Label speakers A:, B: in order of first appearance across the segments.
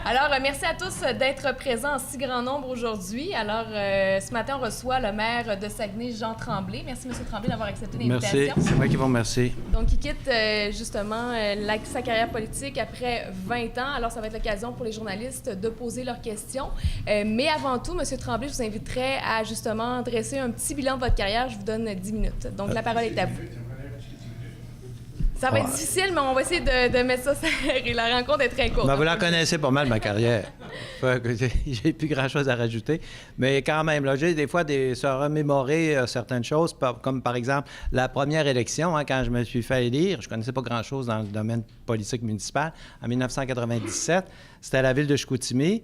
A: Alors, merci à tous d'être présents en si grand nombre aujourd'hui. Alors, ce matin, on reçoit le maire de Saguenay, Jean Tremblay. Merci, M. Tremblay, d'avoir accepté l'invitation.
B: Merci, c'est moi qui vous remercie.
A: Donc, il quitte justement sa carrière politique après 20 ans. Alors, ça va être l'occasion pour les journalistes de poser leurs questions. Mais avant tout, M. Tremblay, je vous inviterai à justement dresser un petit bilan de votre carrière. Je vous donne 10 minutes. Donc, la parole est à vous. Ça va être difficile, mais on va essayer de mettre ça serré. La rencontre est très courte.
B: Ben, vous la connaissez pas mal, ma carrière. J'ai plus grand-chose à rajouter. Mais quand même, là, j'ai des fois se remémorer certaines choses, comme par exemple la première élection, quand je me suis fait élire. Je connaissais pas grand-chose dans le domaine politique municipal. En 1997, c'était à la ville de Chicoutimi.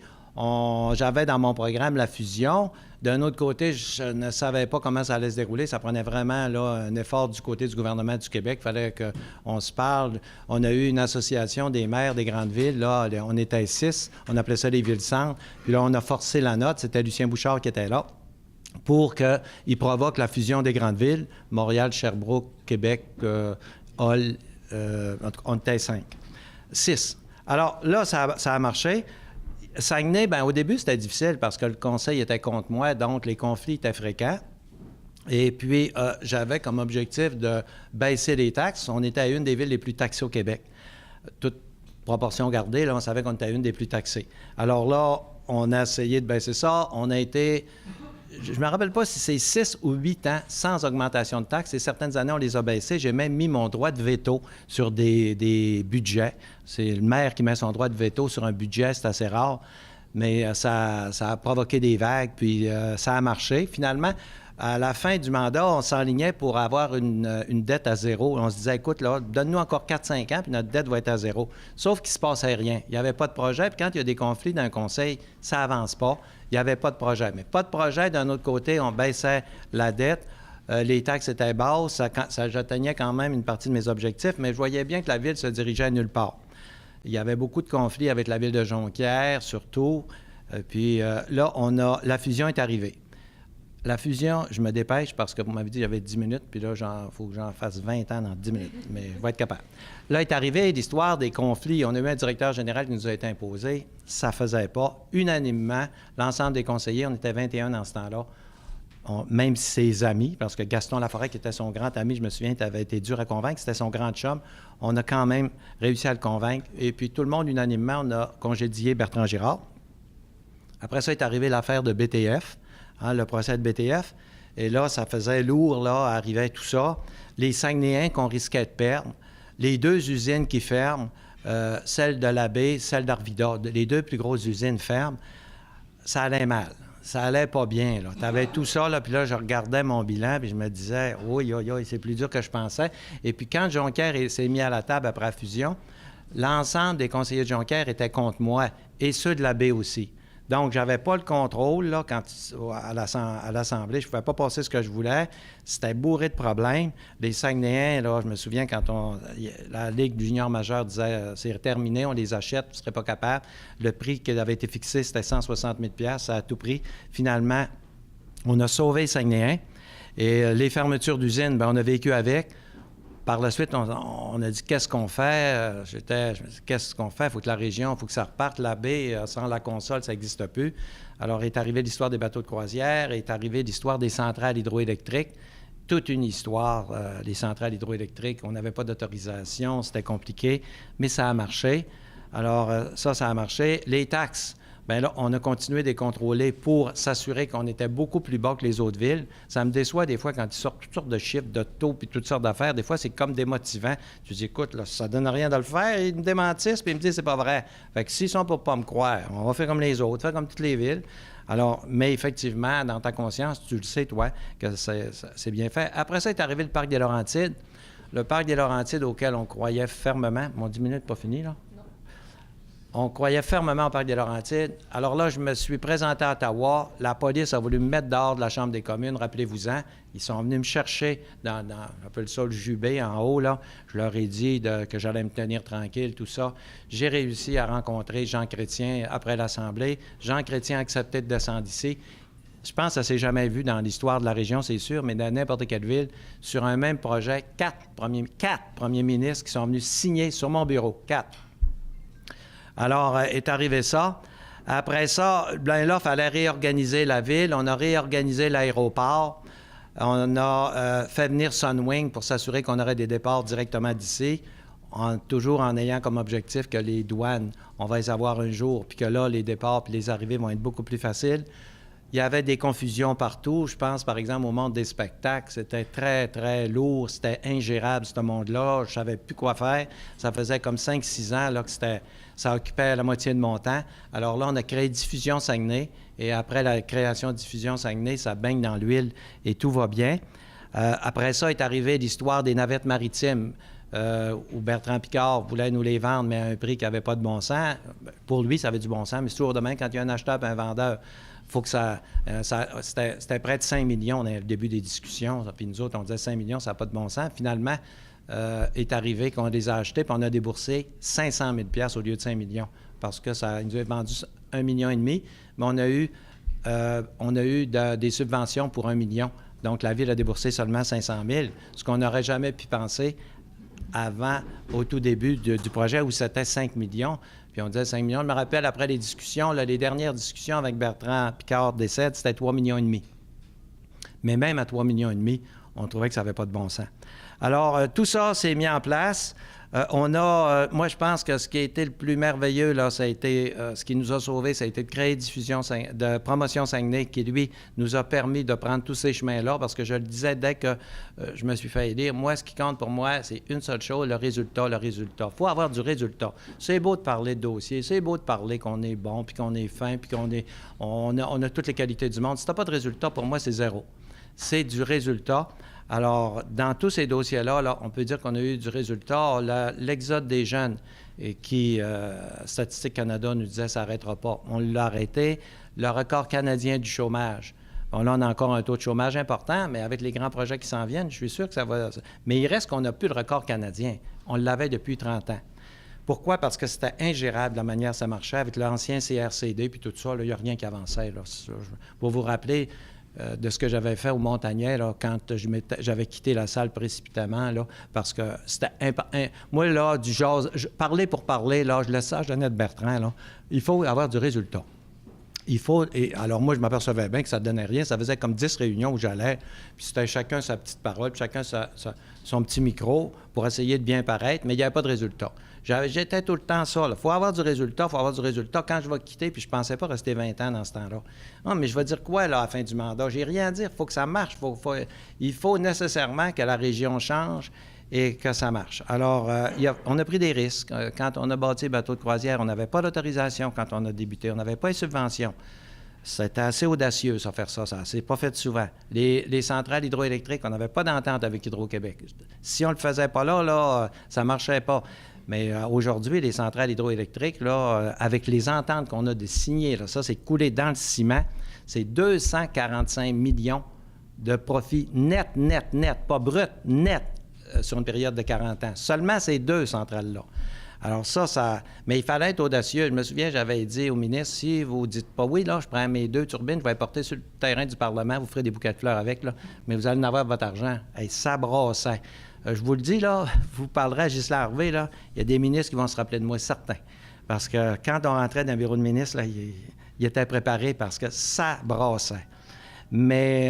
B: J'avais dans mon programme la fusion. D'un autre côté, je ne savais pas comment ça allait se dérouler. Ça prenait vraiment là, un effort du côté du gouvernement du Québec. Il fallait qu'on se parle. On a eu une association des maires des grandes villes. Là, on était 6. On appelait ça les villes-centres. Puis là, on a forcé la note. C'était Lucien Bouchard qui était là pour qu'il provoque la fusion des grandes villes. Montréal, Sherbrooke, Québec, Hull. En tout cas, on était 5. 6. Alors là, ça a marché. Saguenay, bien, au début, c'était difficile parce que le conseil était contre moi, donc les conflits étaient fréquents. Et puis, j'avais comme objectif de baisser les taxes. On était à une des villes les plus taxées au Québec. Toute proportion gardée, là, on savait qu'on était à une des plus taxées. Alors là, on a essayé de baisser ça. On a été... Je ne me rappelle pas si c'est 6 ou 8 ans sans augmentation de taxes. Et certaines années, on les a baissées. J'ai même mis mon droit de veto sur des budgets. C'est le maire qui met son droit de veto sur un budget. C'est assez rare. Mais ça a provoqué des vagues, puis ça a marché. Finalement, à la fin du mandat, on s'enlignait pour avoir une dette à zéro. On se disait, écoute, là, donne-nous encore 4-5 ans, puis notre dette va être à zéro. Sauf qu'il ne se passait rien. Il n'y avait pas de projet. Puis quand il y a des conflits dans un conseil, ça n'avance pas. Il n'y avait pas de projet. Mais pas de projet. D'un autre côté, on baissait la dette. Les taxes étaient basses. J'atteignais quand même une partie de mes objectifs, mais je voyais bien que la ville se dirigeait à nulle part. Il y avait beaucoup de conflits avec la ville de Jonquière, surtout. Puis là, la fusion est arrivée. La fusion, je me dépêche parce que vous m'avez dit que j'avais 10 minutes, puis là, il faut que j'en fasse 20 ans dans 10 minutes, mais je vais être capable. Là est arrivée l'histoire des conflits. On a eu un directeur général qui nous a été imposé. Ça ne faisait pas. Unanimement, l'ensemble des conseillers, on était 21 dans ce temps-là, même ses amis, parce que Gaston Laforêt, qui était son grand ami, je me souviens, avait été dur à convaincre, c'était son grand chum. On a quand même réussi à le convaincre. Et puis tout le monde, unanimement, on a congédié Bertrand Girard. Après ça est arrivé l'affaire de BTF. Le procès de BTF. Et là, ça faisait lourd, là, arrivait tout ça. Les Saguenayens qu'on risquait de perdre. Les 2 usines qui ferment, celle de la baie, celle d'Arvida, les 2 plus grosses usines ferment. Ça allait mal. Ça allait pas bien, là. Tu avais tout ça, là, puis là, je regardais mon bilan, puis je me disais, oui, c'est plus dur que je pensais. Et puis quand Jonquière s'est mis à la table après la fusion, l'ensemble des conseillers de Jonquière étaient contre moi, et ceux de la baie aussi. Donc, je n'avais pas le contrôle là, à l'Assemblée. Je ne pouvais pas passer ce que je voulais. C'était bourré de problèmes. Les Saguenayens, là, je me souviens quand la Ligue du junior majeur disait c'est terminé, on les achète, vous ne serez pas capable. Le prix qui avait été fixé, c'était 160 000 ça a tout pris. Finalement, on a sauvé les Saguenayens. Et les fermetures d'usines, bien, on a vécu avec. Par la suite, on a dit qu'est-ce qu'on fait? Je me suis dit qu'est-ce qu'on fait? Il faut que la région, il faut que ça reparte. La baie, sans la console, ça n'existe plus. Alors, est arrivée l'histoire des bateaux de croisière, est arrivée l'histoire des centrales hydroélectriques. Toute une histoire, les centrales hydroélectriques. On n'avait pas d'autorisation, c'était compliqué, mais ça a marché. Alors, ça a marché. Les taxes. Bien là, on a continué de les contrôler pour s'assurer qu'on était beaucoup plus bas que les autres villes. Ça me déçoit des fois quand ils sortent toutes sortes de chiffres, de taux, puis toutes sortes d'affaires. Des fois, c'est comme démotivant. Je dis, écoute, là, ça donne rien de le faire. Ils me démentissent, puis ils me disent, c'est pas vrai. Fait que s'ils sont pour pas me croire, on va faire comme les autres, faire comme toutes les villes. Alors, mais effectivement, dans ta conscience, tu le sais, toi, que c'est bien fait. Après ça est arrivé le parc des Laurentides. Le parc des Laurentides auquel on croyait fermement. Mon 10 minutes pas fini, là? On croyait fermement au parc des Laurentides. Alors là, je me suis présenté à Ottawa. La police a voulu me mettre dehors de la Chambre des communes, rappelez-vous-en. Ils sont venus me chercher dans j'appelle ça le jubé, en haut, là. Je leur ai dit que j'allais me tenir tranquille, tout ça. J'ai réussi à rencontrer Jean Chrétien après l'Assemblée. Jean Chrétien a accepté de descendre ici. Je pense que ça ne s'est jamais vu dans l'histoire de la région, c'est sûr, mais dans n'importe quelle ville, sur un même projet, 4 premiers ministres qui sont venus signer sur mon bureau. 4. Alors, est arrivé ça. Après ça, bien là, il fallait réorganiser la ville. On a réorganisé l'aéroport. On a fait venir Sunwing pour s'assurer qu'on aurait des départs directement d'ici, toujours en ayant comme objectif que les douanes, on va les avoir un jour, puis que là, les départs puis les arrivées vont être beaucoup plus faciles. Il y avait des confusions partout. Je pense, par exemple, au monde des spectacles. C'était très, très lourd. C'était ingérable, ce monde-là. Je ne savais plus quoi faire. Ça faisait comme 5-6 ans là, que ça occupait la moitié de mon temps. Alors là, on a créé Diffusion Saguenay. Et après la création de Diffusion Saguenay, ça baigne dans l'huile et tout va bien. Après ça est arrivée l'histoire des navettes maritimes. Où Bertrand Piccard voulait nous les vendre, mais à un prix qui n'avait pas de bon sens. Pour lui, ça avait du bon sens, mais c'est toujours demain, quand il y a un acheteur et un vendeur, faut que c'était près de 5 millions au début des discussions. Puis nous autres, on disait 5 millions, ça n'a pas de bon sens. Finalement, est arrivé qu'on les a achetés, puis on a déboursé 500 000 $ au lieu de 5 millions, parce que ça nous a vendu 1,5 million, mais on a eu des subventions pour 1 million. Donc, la Ville a déboursé seulement 500 000, ce qu'on n'aurait jamais pu penser avant, au tout début du projet, où c'était 5 millions. Puis on disait 5 millions. Je me rappelle, après les discussions, là, les dernières discussions avec Bertrand Piccard décède, c'était 3,5 millions. Mais même à 3,5 millions, on trouvait que ça n'avait pas de bon sens. Alors, tout ça s'est mis en place. Moi, je pense que ce qui a été le plus merveilleux, là, ça a été, ce qui nous a sauvés, ça a été de créer de Promotion Saguenay, qui, lui, nous a permis de prendre tous ces chemins-là, parce que je le disais dès que je me suis fait élire, moi, ce qui compte pour moi, c'est une seule chose, le résultat, le résultat. Il faut avoir du résultat. C'est beau de parler de dossier, c'est beau de parler qu'on est bon, puis qu'on est fin, puis on a toutes les qualités du monde. Si tu n'as pas de résultat, pour moi, c'est zéro. C'est du résultat. Alors, dans tous ces dossiers-là, là, on peut dire qu'on a eu du résultat. L'exode des jeunes, et qui, Statistique Canada nous disait, ça n'arrêtera pas. On l'a arrêté. Le record canadien du chômage. Bon, là, on a encore un taux de chômage important, mais avec les grands projets qui s'en viennent, je suis sûr que ça va... Mais il reste qu'on n'a plus le record canadien. On l'avait depuis 30 ans. Pourquoi? Parce que c'était ingérable la manière dont ça marchait avec l'ancien CRCD puis tout ça. Il n'y a rien qui avançait. Là. Pour vous rappeler... de ce que j'avais fait au Montagnet, là, quand j'avais quitté la salle précipitamment, là, parce que c'était... Moi, là, parler pour parler, là, je laisse ça à Jeannette Bertrand, là. Il faut avoir du résultat. Alors moi, je m'apercevais bien que ça ne donnait rien. Ça faisait comme 10 réunions où j'allais, puis c'était chacun sa petite parole, puis chacun son petit micro pour essayer de bien paraître, mais il n'y avait pas de résultat. J'étais tout le temps ça. Il faut avoir du résultat, il faut avoir du résultat. Quand je vais quitter, puis je ne pensais pas rester 20 ans dans ce temps-là. Non, mais je vais dire quoi, là, à la fin du mandat? J'ai rien à dire. Il faut que ça marche. Il faut nécessairement que la région change et que ça marche. Alors, on a pris des risques. Quand on a bâti le bateau de croisière, on n'avait pas d'autorisation quand on a débuté. On n'avait pas les subventions. C'était assez audacieux, ça, faire ça. Ça s'est pas fait souvent. Les centrales hydroélectriques, on n'avait pas d'entente avec Hydro-Québec. Si on ne le faisait pas là, ça ne marchait pas. Mais aujourd'hui, les centrales hydroélectriques, là, avec les ententes qu'on a de signer, là, ça, c'est coulé dans le ciment, c'est 245 millions de profits net, pas brut, net, sur une période de 40 ans. Seulement ces 2 centrales-là. Alors ça... Mais il fallait être audacieux. Je me souviens, j'avais dit au ministre, si vous ne dites pas oui, là, je prends mes 2 turbines, je vais les porter sur le terrain du Parlement, vous ferez des bouquets de fleurs avec, là, mais vous allez en avoir votre argent. Hey, ça brassait. Je vous le dis, là, vous parlerez à Ghislain Harvey, là, il y a des ministres qui vont se rappeler de moi, certains. Parce que quand on rentrait dans le bureau de ministre, là, il était préparé parce que ça brassait. Mais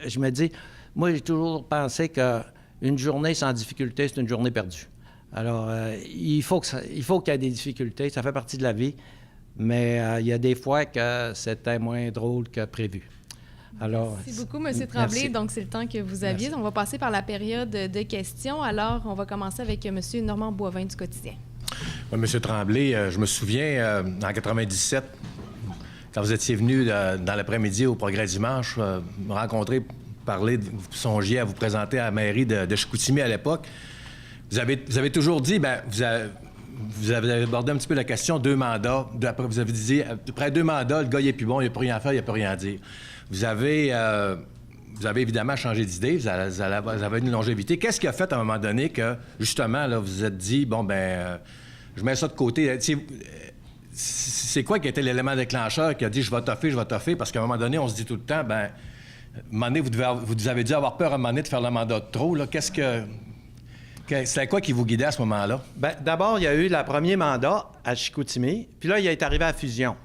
B: je me dis, moi, j'ai toujours pensé qu'une journée sans difficulté, c'est une journée perdue. Alors, il faut qu'il y ait des difficultés, ça fait partie de la vie, mais il y a des fois que c'était moins drôle que prévu. Alors,
A: merci beaucoup, M. Tremblay. Merci. Donc, c'est le temps que vous aviez. Merci. On va passer par la période de questions. Alors, on va commencer avec M. Normand Boivin du Quotidien.
C: Oui, M. Tremblay, je me souviens, en 1997, quand vous étiez venu dans l'après-midi au Progrès Dimanche, me rencontrer, parler, vous songiez à vous présenter à la mairie de Chicoutimi à l'époque. Vous avez toujours dit, vous avez abordé un petit peu la question 2 mandats. Après, vous avez dit, après 2 mandats, le gars, il n'est plus bon, il n'a plus rien à faire, il n'a plus rien à dire. Vous avez évidemment changé d'idée, vous avez une longévité. Qu'est-ce qui a fait à un moment donné que, justement, là, vous vous êtes dit, je mets ça de côté. C'est quoi qui était l'élément déclencheur qui a dit, je vais toffer? Parce qu'à un moment donné, on se dit tout le temps, à un moment donné, vous avez dû avoir peur à un moment donné de faire le mandat de trop. Là. Qu'est-ce C'était quoi qui vous guidait à ce moment-là?
B: Bien, d'abord, il y a eu le premier mandat à Chicoutimi, puis là, il est arrivé à la fusion.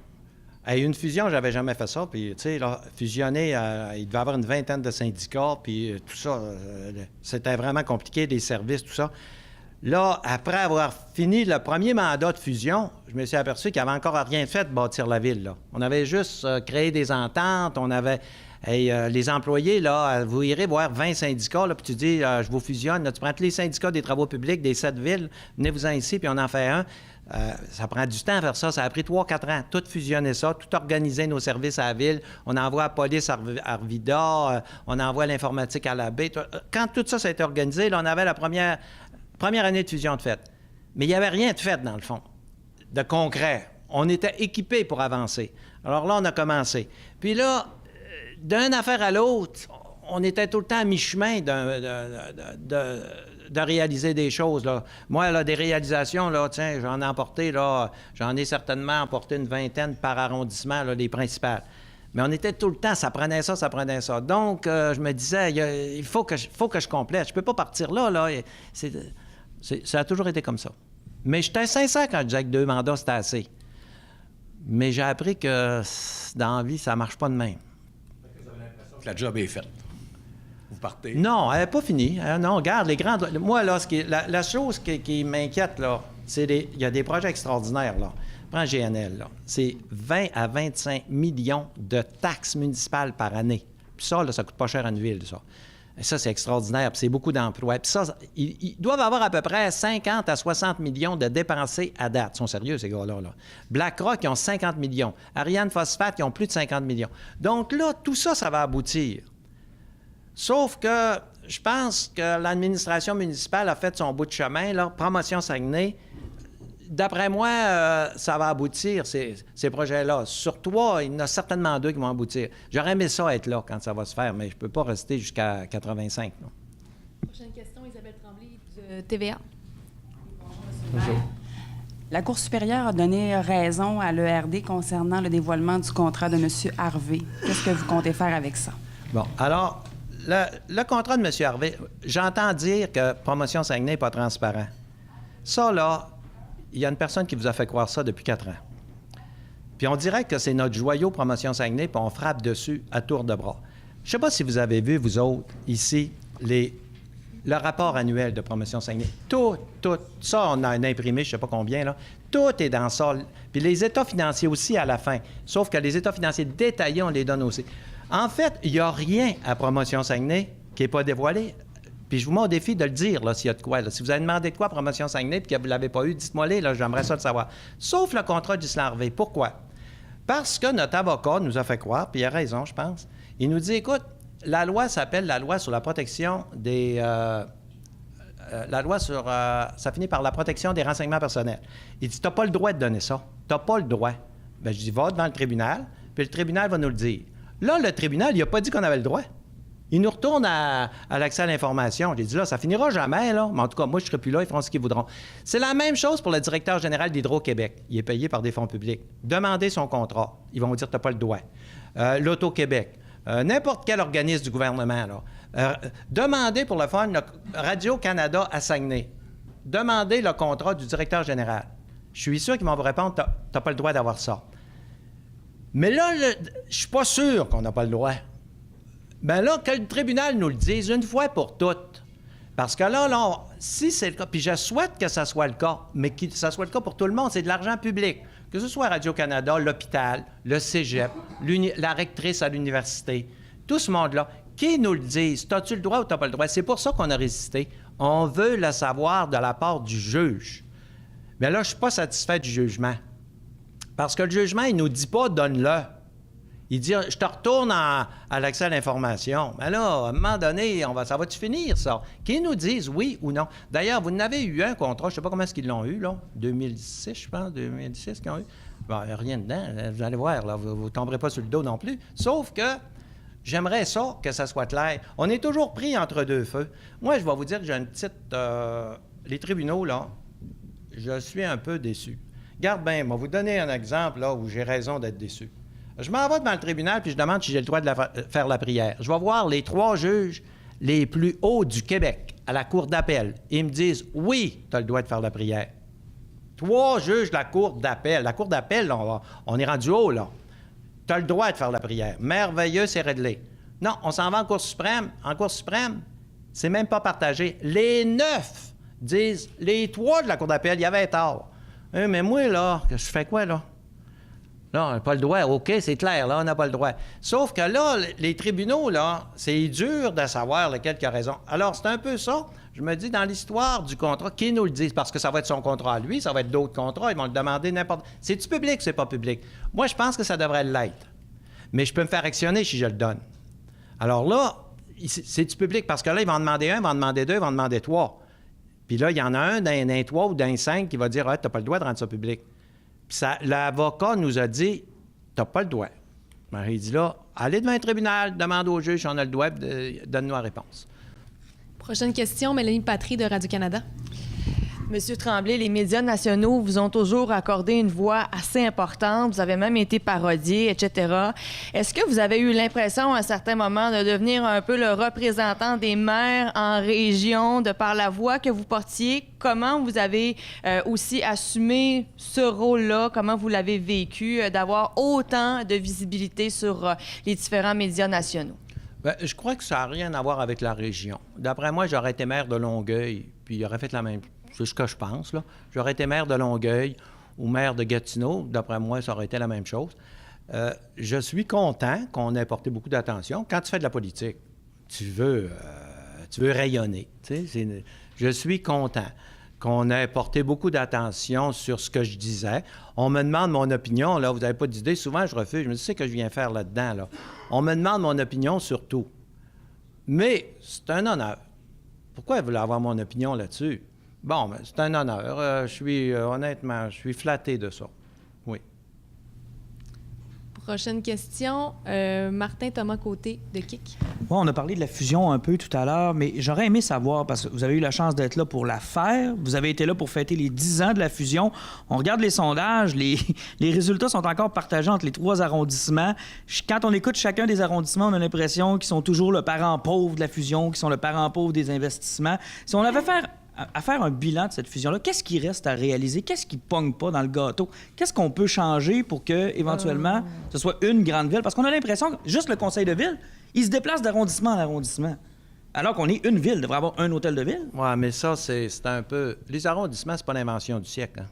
B: À une fusion, j'avais jamais fait ça, puis, tu sais, là, fusionner, il devait y avoir une vingtaine de syndicats, puis tout ça, c'était vraiment compliqué, des services, tout ça. Là, après avoir fini le premier mandat de fusion, je me suis aperçu qu'il n'y avait encore rien fait de bâtir la ville, là. On avait juste créé des ententes, on avait... les employés, là, vous irez voir 20 syndicats, là, puis tu dis, je vous fusionne. Là, tu prends tous les syndicats des travaux publics des 7 villes, venez-vous-en ici, puis on en fait un. Ça prend du temps à faire ça. Ça a pris 3-4 ans. Tout fusionner ça, tout organiser nos services à la ville. On envoie la police à Arvida, on envoie l'informatique à la baie. Quand tout ça a été organisé, là, on avait la première année de fusion de fait. Mais il n'y avait rien de fait, dans le fond, de concret. On était équipés pour avancer. Alors là, on a commencé. Puis là, d'une affaire à l'autre, on était tout le temps à mi-chemin de réaliser des choses, là. Moi, là, des réalisations, là, tiens, j'en ai certainement emporté une vingtaine par arrondissement, là, les principales. Mais on était tout le temps, ça prenait ça. Donc, je me disais, il faut que je complète. Je peux pas partir là. Ça a toujours été comme ça. Mais j'étais sincère quand je disais que 2 mandats, c'était assez. Mais j'ai appris que dans la vie, ça marche pas de même.
C: La job est faite. Vous partez?
B: Non, elle n'est pas finie. Non, regarde, les grandes... Moi, là, la chose qui m'inquiète, là, c'est il y a des projets extraordinaires, là. Prends GNL, là. C'est 20 à 25 millions de taxes municipales par année. Puis ça, là, ça coûte pas cher à une ville, ça. Et ça, c'est extraordinaire, puis c'est beaucoup d'emplois. Puis ça, ils doivent avoir à peu près 50 à 60 millions de dépensés à date. Ils sont sérieux, ces gars-là. Là. BlackRock, ils ont 50 millions. Ariane Phosphate, ils ont plus de 50 millions. Donc là, tout ça, ça va aboutir. Sauf que je pense que l'administration municipale a fait son bout de chemin, là. Promotion Saguenay. D'après moi, ça va aboutir, ces projets-là. Sur 3, il y en a certainement 2 qui vont aboutir. J'aurais aimé ça être là quand ça va se faire, mais je ne peux pas rester jusqu'à 85. Non.
A: Prochaine question, Isabelle Tremblay de TVA.
B: Bonjour.
D: La Cour supérieure a donné raison à l'ERD concernant le dévoilement du contrat de M. Harvey. Qu'est-ce que vous comptez faire avec ça?
B: Bon, alors, le contrat de M. Harvey, j'entends dire que Promotion Saguenay n'est pas transparent. Ça, là, il y a une personne qui vous a fait croire ça depuis 4 ans. Puis on dirait que c'est notre joyau Promotion Saguenay, puis on frappe dessus à tour de bras. Je ne sais pas si vous avez vu, vous autres, ici, le rapport annuel de Promotion Saguenay. Tout, ça, on a imprimé, je ne sais pas combien, là. Tout est dans ça. Puis les états financiers aussi à la fin. Sauf que les états financiers détaillés, on les donne aussi. En fait, il n'y a rien à Promotion Saguenay qui n'est pas dévoilé. Puis je vous mets au défi de le dire, là, s'il y a de quoi. Là. Si vous avez demandé de quoi à Promotion Saguenay et que vous ne l'avez pas eu, dites-moi-les, là, j'aimerais ça le savoir. Sauf le contrat d'Island Harvey. Pourquoi? Parce que notre avocat nous a fait croire, puis il a raison, je pense. Il nous dit, écoute, la loi s'appelle la loi sur la protection des... la loi sur... ça finit par la protection des renseignements personnels. Il dit, tu n'as pas le droit de donner ça. Tu n'as pas le droit. Bien, je dis, va devant le tribunal, puis le tribunal va nous le dire. Là, le tribunal, il n'a pas dit qu'on avait le droit. Il nous retourne à l'accès à l'information. J'ai dit, là, ça finira jamais, là. Mais en tout cas, moi, je ne serai plus là, ils feront ce qu'ils voudront. C'est la même chose pour le directeur général d'Hydro-Québec. Il est payé par des fonds publics. Demandez son contrat. Ils vont vous dire, tu n'as pas le droit. L'Auto-Québec. N'importe quel organisme du gouvernement, là. Demandez pour le fun, Radio-Canada à Saguenay. Demandez le contrat du directeur général. Je suis sûr qu'ils vont vous répondre, tu n'as pas le droit d'avoir ça. Mais là, je ne suis pas sûr qu'on n'a pas le droit. Bien là, que le tribunal nous le dise une fois pour toutes. Parce que là, si c'est le cas, puis je souhaite que ça soit le cas, mais que ça soit le cas pour tout le monde, c'est de l'argent public. Que ce soit Radio-Canada, l'hôpital, le cégep, la rectrice à l'université, tout ce monde-là, qui nous le dise, as-tu le droit ou t'as pas le droit? C'est pour ça qu'on a résisté. On veut le savoir de la part du juge. Mais là, je ne suis pas satisfait du jugement. Parce que le jugement, il ne nous dit pas « donne-le ». Il dit « je te retourne à l'accès à l'information ». Mais là, à un moment donné, ça va-tu finir, ça? Qu'ils nous disent oui ou non. D'ailleurs, vous n'avez eu un contrat, je ne sais pas comment est-ce qu'ils l'ont eu, là, 2006, je pense, 2006 qu'ils ont eu. Bon, il n'y a rien dedans, vous allez voir, là, vous ne tomberez pas sur le dos non plus. Sauf que j'aimerais ça, que ça soit clair. On est toujours pris entre deux feux. Moi, je vais vous dire que j'ai une petite... les tribunaux, là, je suis un peu déçu. Garde bien, je vais vous donner un exemple, là, où j'ai raison d'être déçu. Je m'en vais devant le tribunal puis je demande si j'ai le droit de faire la prière. Je vais voir les 3 juges les plus hauts du Québec. à la cour d'appel. Ils me disent, oui, tu as le droit de faire la prière. 3 juges de la cour d'appel. La cour d'appel, là, on est rendu haut, là. Tu as le droit de faire la prière. Merveilleux, c'est réglé. Non, on s'en va en Cour suprême. En Cour suprême, c'est même pas partagé. Les 9 disent, les 3 de la cour d'appel, il y avait tort. Mais moi, là, je fais quoi, là? Là, on n'a pas le droit. OK, c'est clair, là, on n'a pas le droit. Sauf que là, les tribunaux, là, c'est dur de savoir lequel qui a raison. Alors, c'est un peu ça. Je me dis, dans l'histoire du contrat, qui nous le dit? Parce que ça va être son contrat à lui, ça va être d'autres contrats, ils vont le demander n'importe... C'est-tu public, c'est pas public? Moi, je pense que ça devrait l'être. Mais je peux me faire actionner si je le donne. Alors là, c'est-tu public? Parce que là, ils vont en demander 1, ils vont en demander 2, ils vont en demander 3. Puis là, il y en a un d'un 3 ou d'un 5 qui va dire, ah, t'as pas le droit de rendre ça public. Puis l'avocat nous a dit, t'as pas le droit. Alors, il dit là, allez devant un tribunal, demande au juge si on a le droit, donne-nous la réponse.
A: Prochaine question, Mélanie Patry de Radio-Canada.
E: Monsieur Tremblay, les médias nationaux vous ont toujours accordé une voix assez importante. Vous avez même été parodié, etc. Est-ce que vous avez eu l'impression, à un certain moment, de devenir un peu le représentant des maires en région, de par la voix que vous portiez? Comment vous avez aussi assumé ce rôle-là? Comment vous l'avez vécu, d'avoir autant de visibilité sur les différents médias nationaux?
B: Bien, je crois que ça n'a rien à voir avec la région. D'après moi, j'aurais été maire de Longueuil, puis il aurait fait la même chose. C'est ce que je pense, là. J'aurais été maire de Longueuil ou maire de Gatineau. D'après moi, ça aurait été la même chose. Je suis content qu'on ait porté beaucoup d'attention. Quand tu fais de la politique, tu veux rayonner. Je suis content qu'on ait porté beaucoup d'attention sur ce que je disais. On me demande mon opinion. Là, vous n'avez pas d'idée. Souvent, je refuse. Je me dis, c'est que je viens faire là-dedans, là. On me demande mon opinion sur tout. Mais c'est un honneur. Pourquoi vous voulez avoir mon opinion là-dessus? Bon, ben, c'est un honneur. Honnêtement, je suis flatté de ça. Oui.
A: Prochaine question, Martin Thomas Côté de KIC.
F: Ouais, on a parlé de la fusion un peu tout à l'heure, mais j'aurais aimé savoir, parce que vous avez eu la chance d'être là pour la faire, vous avez été là pour fêter les 10 ans de la fusion. On regarde les sondages, les résultats sont encore partagés entre les 3 arrondissements. Quand on écoute chacun des arrondissements, on a l'impression qu'ils sont toujours le parent pauvre de la fusion, qu'ils sont le parent pauvre des investissements. Si on avait à faire un bilan de cette fusion-là, qu'est-ce qui reste à réaliser? Qu'est-ce qui ne pogne pas dans le gâteau? Qu'est-ce qu'on peut changer pour que, éventuellement, ce soit une grande ville? Parce qu'on a l'impression que juste le conseil de ville, il se déplace d'arrondissement en arrondissement. Alors qu'on est une ville, devrait avoir un hôtel de ville.
B: Oui, mais ça, c'est un peu... Les arrondissements, c'est pas l'invention du siècle.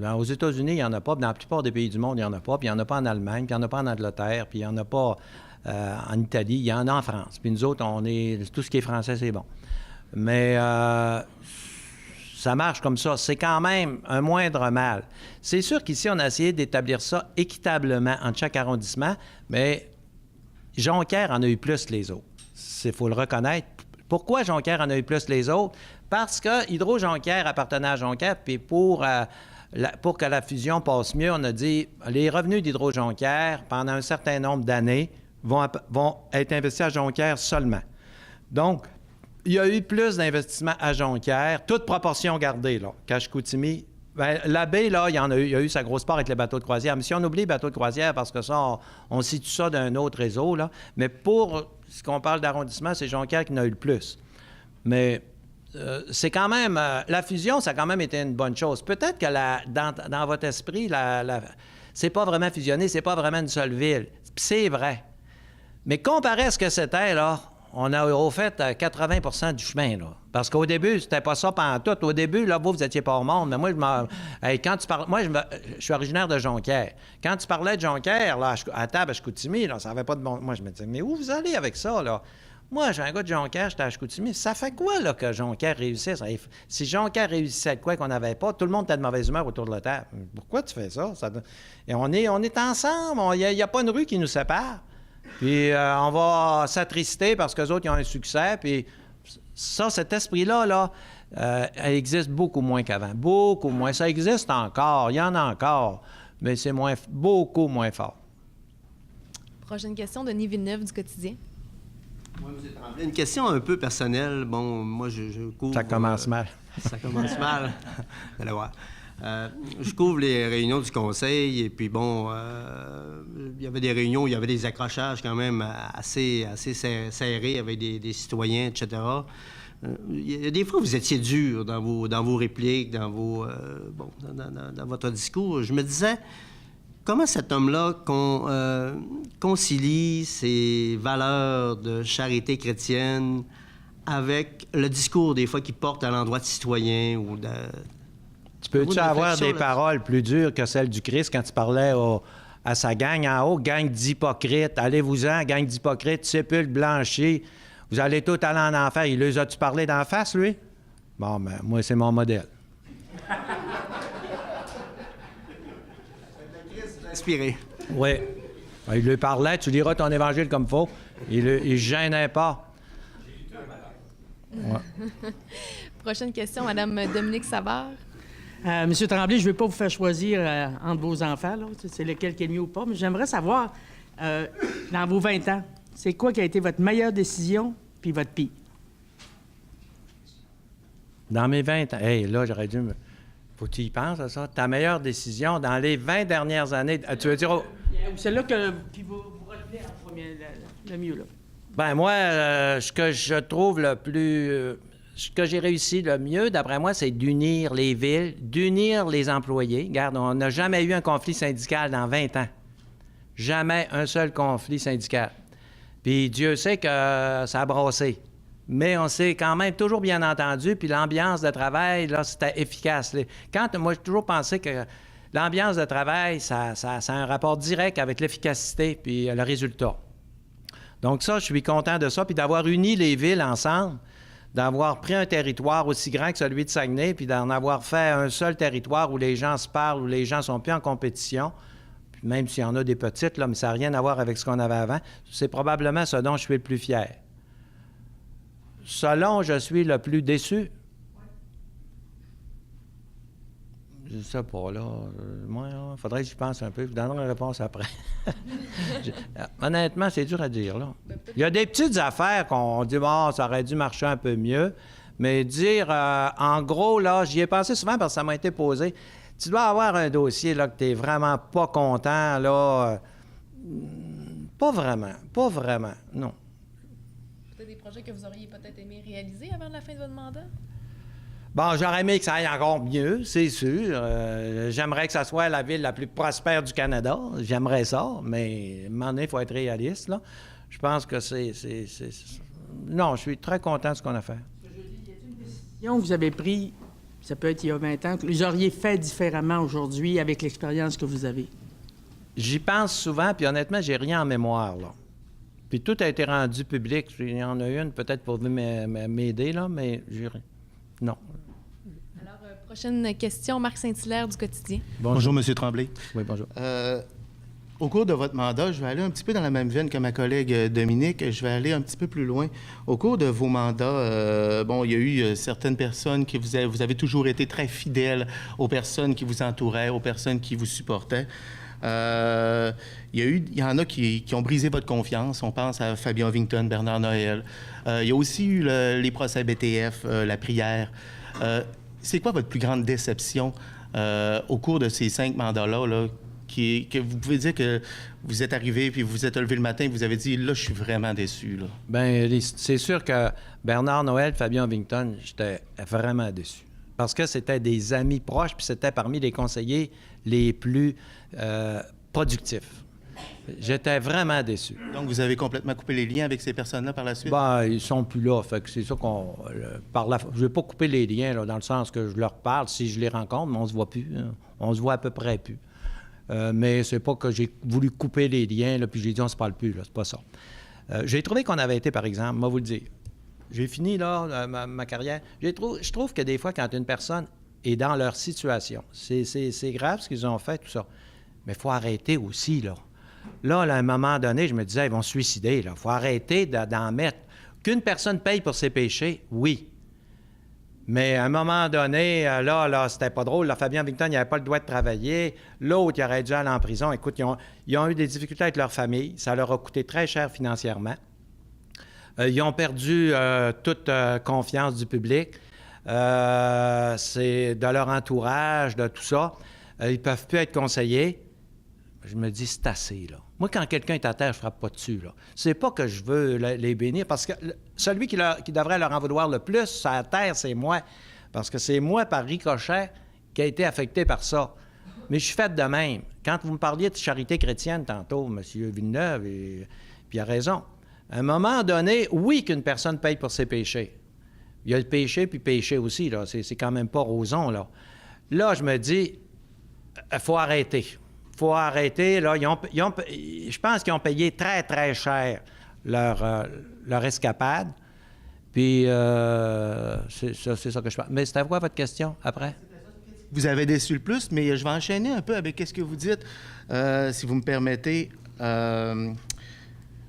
B: Hein? Aux États-Unis, il n'y en a pas. Dans la plupart des pays du monde, il n'y en a pas. Puis il n'y en a pas en Allemagne, puis il n'y en a pas en Angleterre, puis il n'y en a pas en Italie. Il y en a en France. Puis nous autres, tout ce qui est français, c'est bon. Mais ça marche comme ça. C'est quand même un moindre mal. C'est sûr qu'ici, on a essayé d'établir ça équitablement entre chaque arrondissement, mais Jonquière en a eu plus que les autres. Il faut le reconnaître. Pourquoi Jonquière en a eu plus que les autres? Parce que Hydro-Jonquière appartenait à Jonquière, puis pour que la fusion passe mieux, on a dit les revenus d'Hydro-Jonquière, pendant un certain nombre d'années, vont être investis à Jonquière seulement. Donc, il y a eu plus d'investissements à Jonquière, toute proportion gardée, là, qu'à Chicoutimi. Bien, la baie, là, il y a eu sa grosse part avec les bateaux de croisière. Mais si on oublie les bateaux de croisière, parce que ça, on situe ça d'un autre réseau, là. Mais pour ce qu'on parle d'arrondissement, c'est Jonquière qui en a eu le plus. Mais c'est quand même... la fusion, ça a quand même été une bonne chose. Peut-être que dans votre esprit, c'est pas vraiment fusionné, c'est pas vraiment une seule ville. Puis c'est vrai. Mais comparé à ce que c'était, là... On a fait 80 du chemin, là. Parce qu'au début, c'était pas ça pantoute. Au début, là, vous étiez pas au monde. Mais moi, quand tu parles... Moi, je suis originaire de Jonquière. Quand tu parlais de Jonquière, là, à table à Chicoutimi, là, ça avait pas de bon... Moi, je me disais, mais où vous allez avec ça, là? Moi, j'ai un gars de Jonquière, j'étais à Chicoutimi. Ça fait quoi, là, que Jonquière réussisse? Si Jonquière réussissait de quoi qu'on n'avait pas, tout le monde était de mauvaise humeur autour de la table. Pourquoi tu fais ça? Et on est ensemble. Il n'y a pas une rue qui nous sépare. Puis on va s'attrister parce qu'eux autres, ils ont un succès. Puis ça, cet esprit-là, là, elle existe beaucoup moins qu'avant. Beaucoup moins. Ça existe encore. Il y en a encore. Mais c'est beaucoup moins fort.
A: Prochaine question, Denis Villeneuve du Quotidien.
G: Oui, M. Tremblay, une question un peu personnelle. Bon, moi, je couvre...
B: Ça commence mal.
G: Ça commence mal. Allez voir. Je couvre les réunions du conseil et puis bon, il y avait des réunions où il y avait des accrochages quand même assez serrés avec des citoyens, etc. il y a des fois, vous étiez dur dans vos répliques, dans votre discours. Je me disais, comment cet homme-là concilie ses valeurs de charité chrétienne avec le discours, des fois, qu'il porte à l'endroit de citoyens ou de...
B: Tu peux-tu avoir des paroles plus dures que celles du Christ quand tu parlais à sa gang en haut? Gang d'hypocrites, allez-vous-en, gang d'hypocrites, sépulcres blanchis, vous allez tous aller en enfer. Il les a-tu parlé d'en face, lui? Bon, ben, moi, c'est mon modèle.
G: Inspiré.
B: Oui. Il lui parlait, tu liras ton évangile comme il faut. Il ne gênait pas.
A: Ouais. Prochaine question, Mme Dominique Savard.
H: Monsieur Tremblay, je ne veux pas vous faire choisir entre vos enfants, là. C'est lequel qui est mieux ou pas, mais j'aimerais savoir, dans vos 20 ans, c'est quoi qui a été votre meilleure décision puis votre pire?
B: Dans mes 20 ans, hey, là, j'aurais dû me... Faut que tu y penses à ça. Ta meilleure décision dans les 20 dernières années, tu veux dire...
H: Celle-là qui vous retenez en premier, le mieux, là.
B: Ben moi, ce que je trouve le plus... ce que j'ai réussi le mieux, d'après moi, c'est d'unir les villes, d'unir les employés. Regarde, on n'a jamais eu un conflit syndical dans 20 ans. Jamais un seul conflit syndical. Puis Dieu sait que ça a brassé. Mais on s'est quand même toujours bien entendu, puis l'ambiance de travail, là, c'était efficace. Moi, j'ai toujours pensé que l'ambiance de travail, ça a un rapport direct avec l'efficacité puis le résultat. Donc ça, je suis content de ça, puis d'avoir uni les villes ensemble, d'avoir pris un territoire aussi grand que celui de Saguenay, puis d'en avoir fait un seul territoire où les gens se parlent, où les gens sont plus en compétition, puis même s'il y en a des petites, là, mais ça n'a rien à voir avec ce qu'on avait avant. C'est probablement ce dont je suis le plus fier. Selon, je suis le plus déçu. Je sais pas, là. Moi, il faudrait que j'y pense un peu. Je vous donnerai une réponse après. Honnêtement, c'est dur à dire, là. Il y a des petites affaires qu'on dit, bon, ça aurait dû marcher un peu mieux. Mais dire, en gros, là, j'y ai pensé souvent parce que ça m'a été posé. Tu dois avoir un dossier, là, que tu n'es vraiment pas content, là. Pas vraiment, non.
A: Peut-être des projets que vous auriez peut-être aimé réaliser avant la fin de votre mandat?
B: Bon, j'aurais aimé que ça aille encore mieux, c'est sûr. J'aimerais que ça soit la ville la plus prospère du Canada. J'aimerais ça, mais à un moment donné, il faut être réaliste, là. Je pense que c'est... Non, je suis très content de ce qu'on a fait.
H: Y a-t-il une décision que vous avez prise, ça peut être il y a 20 ans, que vous auriez fait différemment aujourd'hui avec l'expérience que vous avez?
B: J'y pense souvent, puis honnêtement, j'ai rien en mémoire, là. Puis tout a été rendu public. Il y en a une, peut-être pour m'aider, là, mais j'ai rien. Non.
A: Alors, prochaine question, Marc Saint-Hilaire du Quotidien.
I: Bonjour, M. Tremblay.
B: Oui, bonjour.
I: Au cours de votre mandat, je vais aller un petit peu dans la même veine que ma collègue Dominique. Je vais aller un petit peu plus loin. Au cours de vos mandats, il y a eu certaines personnes qui vous avez toujours été très fidèles aux personnes qui vous entouraient, aux personnes qui vous supportaient. Il y en a qui ont brisé votre confiance. On pense à Fabien Ovington, Bernard Noël. Il y a aussi eu les procès BTF, la prière. C'est quoi votre plus grande déception au cours de ces 5 mandats-là, là, que vous pouvez dire que vous êtes arrivé puis vous vous êtes levé le matin et vous avez dit, là, je suis vraiment déçu, là?
B: Bien, c'est sûr que Bernard Noël, Fabien Ovington, j'étais vraiment déçu. Parce que c'était des amis proches, puis c'était parmi les conseillers les plus productifs. J'étais vraiment déçu.
I: Donc, vous avez complètement coupé les liens avec ces personnes-là par la suite?
B: Bien, ils sont plus là. Fait que c'est ça qu'on... je vais pas couper les liens, là, dans le sens que je leur parle si je les rencontre, mais on se voit plus. Hein. On se voit à peu près plus. Mais c'est pas que j'ai voulu couper les liens, là, puis j'ai dit on se parle plus, là. C'est pas ça. J'ai trouvé qu'on avait été, par exemple, moi vous le dire, j'ai fini, là, ma carrière. Je trouve que des fois, quand une personne est dans leur situation, c'est grave ce qu'ils ont fait, tout ça. Mais il faut arrêter aussi, là. Là, à un moment donné, je me disais, ils vont se suicider, là. Il faut arrêter d'en mettre. Qu'une personne paye pour ses péchés, oui. Mais à un moment donné, là, c'était pas drôle. Là, Fabien Ovington, il n'avait pas le droit de travailler. L'autre, il aurait dû aller en prison. Écoute, ils ont eu des difficultés avec leur famille. Ça leur a coûté très cher financièrement. Ils ont perdu toute confiance du public. C'est de leur entourage, de tout ça. Ils ne peuvent plus être conseillers. je me dis, c'est assez, là. Moi, quand quelqu'un est à terre, je frappe pas dessus, là. C'est pas que je veux les bénir, parce que celui qui devrait leur en vouloir le plus, sur la terre, c'est moi. Parce que c'est moi, par ricochet, qui a été affecté par ça. Mais je suis fait de même. Quand vous me parliez de charité chrétienne tantôt, M. Villeneuve, puis il a raison. À un moment donné, oui qu'une personne paye pour ses péchés. Il y a le péché, puis péché aussi, là. C'est quand même pas roson, là. Là, je me dis, il faut arrêter. Il faut arrêter. Là, je pense qu'ils ont payé très, très cher leur escapade. Puis, c'est ça que je pense. Mais c'était quoi votre question après?
I: Vous avez déçu le plus, mais je vais enchaîner un peu avec ce que vous dites, si vous me permettez.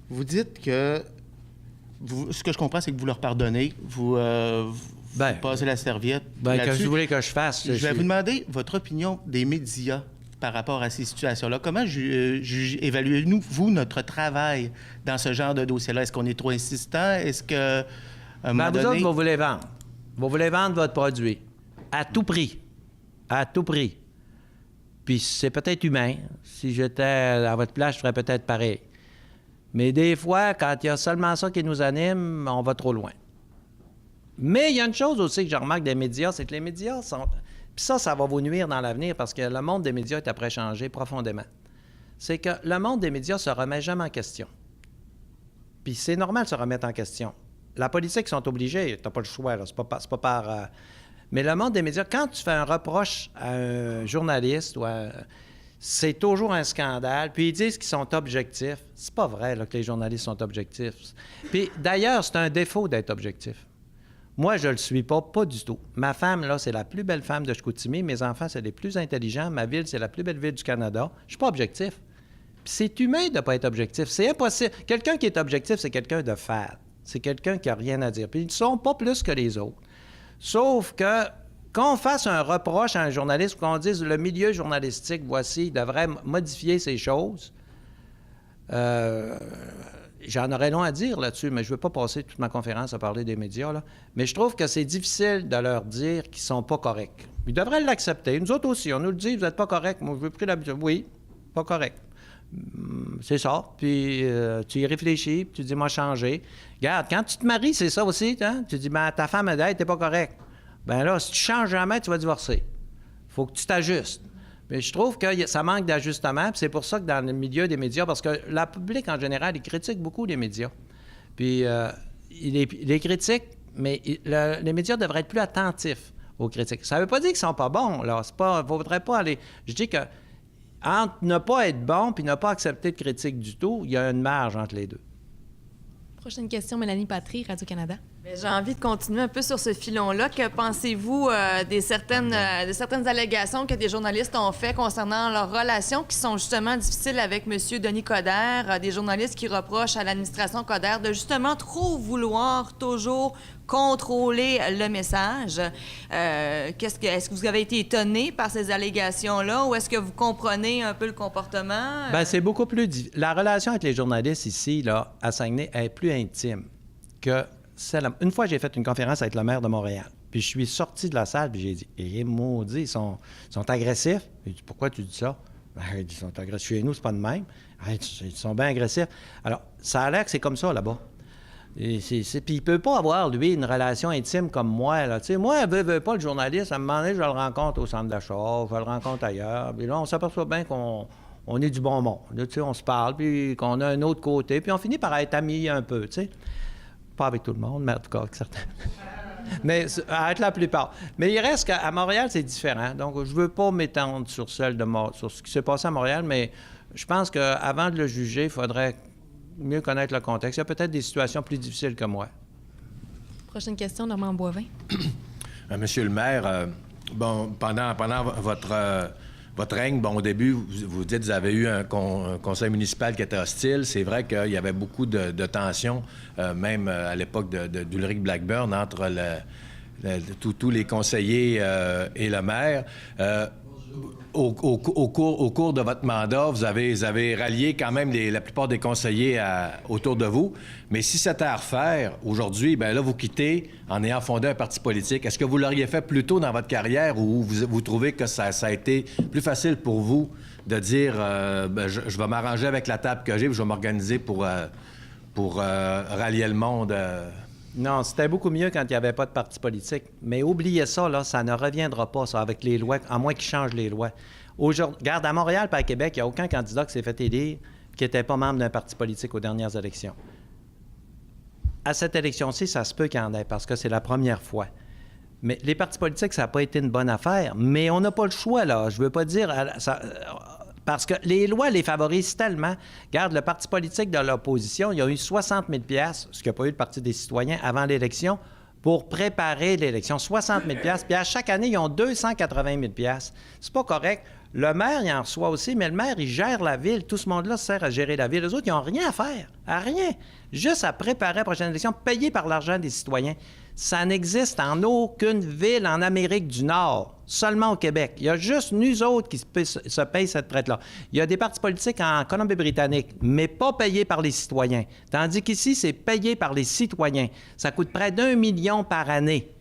I: Vous dites que... ce que je comprends, c'est que vous leur pardonnez. Vous passez la serviette.
B: Qu'est-ce que vous voulez que je fasse?
I: Je vais vous demander votre opinion des médias par rapport à ces situations-là. Comment évaluez-vous notre travail dans ce genre de dossier-là? Est-ce qu'on est trop insistant? Est-ce que...
B: Vous autres, vous voulez vendre. Vous voulez vendre votre produit. À tout prix. À tout prix. Puis c'est peut-être humain. Si j'étais à votre place, je ferais peut-être pareil. Mais des fois, quand il y a seulement ça qui nous anime, on va trop loin. Mais il y a une chose aussi que je remarque des médias, c'est que les médias sont... Puis ça va vous nuire dans l'avenir parce que le monde des médias est après changé profondément. C'est que le monde des médias se remet jamais en question. Puis c'est normal de se remettre en question. La politique, ils sont obligés. T'as pas le choix, là. C'est pas par... Mais le monde des médias, quand tu fais un reproche à un journaliste c'est toujours un scandale. Puis ils disent qu'ils sont objectifs. C'est pas vrai là, que les journalistes sont objectifs. Puis d'ailleurs, c'est un défaut d'être objectif. Moi, je le suis pas du tout. Ma femme, là, c'est la plus belle femme de Chicoutimi. Mes enfants, c'est les plus intelligents. Ma ville, c'est la plus belle ville du Canada. Je suis pas objectif. Puis c'est humain de ne pas être objectif. C'est impossible. Quelqu'un qui est objectif, c'est quelqu'un de fade. C'est quelqu'un qui n'a rien à dire. Puis ils ne sont pas plus que les autres. Sauf que qu'on fasse un reproche à un journaliste ou qu'on dise le milieu journalistique, voici, il devrait modifier ces choses, j'en aurais long à dire là-dessus, mais je ne veux pas passer toute ma conférence à parler des médias, là. Mais je trouve que c'est difficile de leur dire qu'ils ne sont pas corrects. Ils devraient l'accepter. Nous autres aussi, on nous le dit, vous n'êtes pas corrects. Moi, je veux pris l'habitude. Oui, pas correct. C'est ça. Puis tu y réfléchis, puis tu dis, moi, changer. Regarde, quand tu te maries, c'est ça aussi. Hein? Tu dis, ben, ta femme, elle t'es pas correct. Ben là, si tu changes jamais, tu vas divorcer. Il faut que tu t'ajustes. Mais je trouve que ça manque d'ajustement, puis c'est pour ça que dans le milieu des médias, parce que la public, en général, il critique beaucoup les médias. Puis il les critique, mais les médias devraient être plus attentifs aux critiques. Ça ne veut pas dire qu'ils ne sont pas bons, là. Il ne faudrait pas aller... Je dis que entre ne pas être bon puis ne pas accepter de critique du tout, il y a une marge entre les deux.
A: Prochaine question, Mélanie Patry, Radio-Canada.
E: J'ai envie de continuer un peu sur ce filon-là. Que pensez-vous de certaines allégations que des journalistes ont fait concernant leurs relations qui sont justement difficiles avec M. Denis Coderre, des journalistes qui reprochent à l'administration Coderre de justement trop vouloir toujours contrôler le message. Est-ce que vous avez été étonné par ces allégations-là ou est-ce que vous comprenez un peu le comportement?
B: Bien, c'est beaucoup plus... La relation avec les journalistes ici, là, à Saguenay, est plus intime que... Une fois, j'ai fait une conférence avec le maire de Montréal. Puis je suis sorti de la salle, puis j'ai dit, eh, maudit, ils sont agressifs. J'ai dit, pourquoi tu dis ça? Ben, ils sont agressifs chez nous, c'est pas de même. Ils sont bien agressifs. Alors, ça a l'air que c'est comme ça là-bas. Puis il ne peut pas avoir, lui, une relation intime comme moi. Là. Moi, elle veut pas le journaliste. À un moment donné, je le rencontre au centre d'achat, je le rencontre ailleurs. Puis là, on s'aperçoit bien qu'on est du bon monde. Là, on se parle, puis qu'on a un autre côté. Puis on finit par être amis un peu, tu sais. Pas avec tout le monde, mais en tout cas avec certains. Mais avec la plupart. Mais il reste qu'à Montréal, c'est différent. Donc, je ne veux pas m'étendre sur sur ce qui s'est passé à Montréal, mais je pense qu'avant de le juger, il faudrait mieux connaître le contexte. Il y a peut-être des situations plus difficiles que moi.
A: Prochaine question, Normand Boivin.
C: Monsieur le maire, pendant votre règne, au début, vous dites que vous avez eu un conseil municipal qui était hostile. C'est vrai qu'il y avait beaucoup de tensions, même à l'époque d'Ulrich Blackburn, entre tous les conseillers et le maire. au cours de votre mandat, vous avez rallié quand même la plupart des conseillers autour de vous. Mais si c'était à refaire, aujourd'hui, bien là, vous quittez en ayant fondé un parti politique. Est-ce que vous l'auriez fait plus tôt dans votre carrière ou vous trouvez que ça a été plus facile pour vous de dire je vais m'arranger avec la table que j'ai, je vais m'organiser pour rallier le monde?
B: Non, c'était beaucoup mieux quand il n'y avait pas de parti politique. Mais oubliez ça, là, ça ne reviendra pas, ça, avec les lois, à moins qu'ils changent les lois. Aujourd'hui, regarde, à Montréal et à Québec, il n'y a aucun candidat qui s'est fait élire qui n'était pas membre d'un parti politique aux dernières élections. À cette élection-ci, ça se peut qu'il y en ait, parce que c'est la première fois. Mais les partis politiques, ça n'a pas été une bonne affaire. Mais on n'a pas le choix, là. Je ne veux pas dire... parce que les lois les favorisent tellement. Regarde, le parti politique de l'opposition, il y a eu 60 000 $, ce qu'il n'y a pas eu le Parti des citoyens avant l'élection, pour préparer l'élection. 60 000 $. Puis à chaque année, ils ont 280 000 $. C'est pas correct. Le maire, il en reçoit aussi, mais le maire, il gère la ville. Tout ce monde-là sert à gérer la ville. Les autres, ils n'ont rien à faire. À rien. Juste à préparer la prochaine élection, payé par l'argent des citoyens. Ça n'existe en aucune ville en Amérique du Nord, seulement au Québec. Il y a juste nous autres qui se payent cette traite-là. Il y a des partis politiques en Colombie-Britannique, mais pas payés par les citoyens. Tandis qu'ici, c'est payé par les citoyens. Ça coûte près d'1 million par année.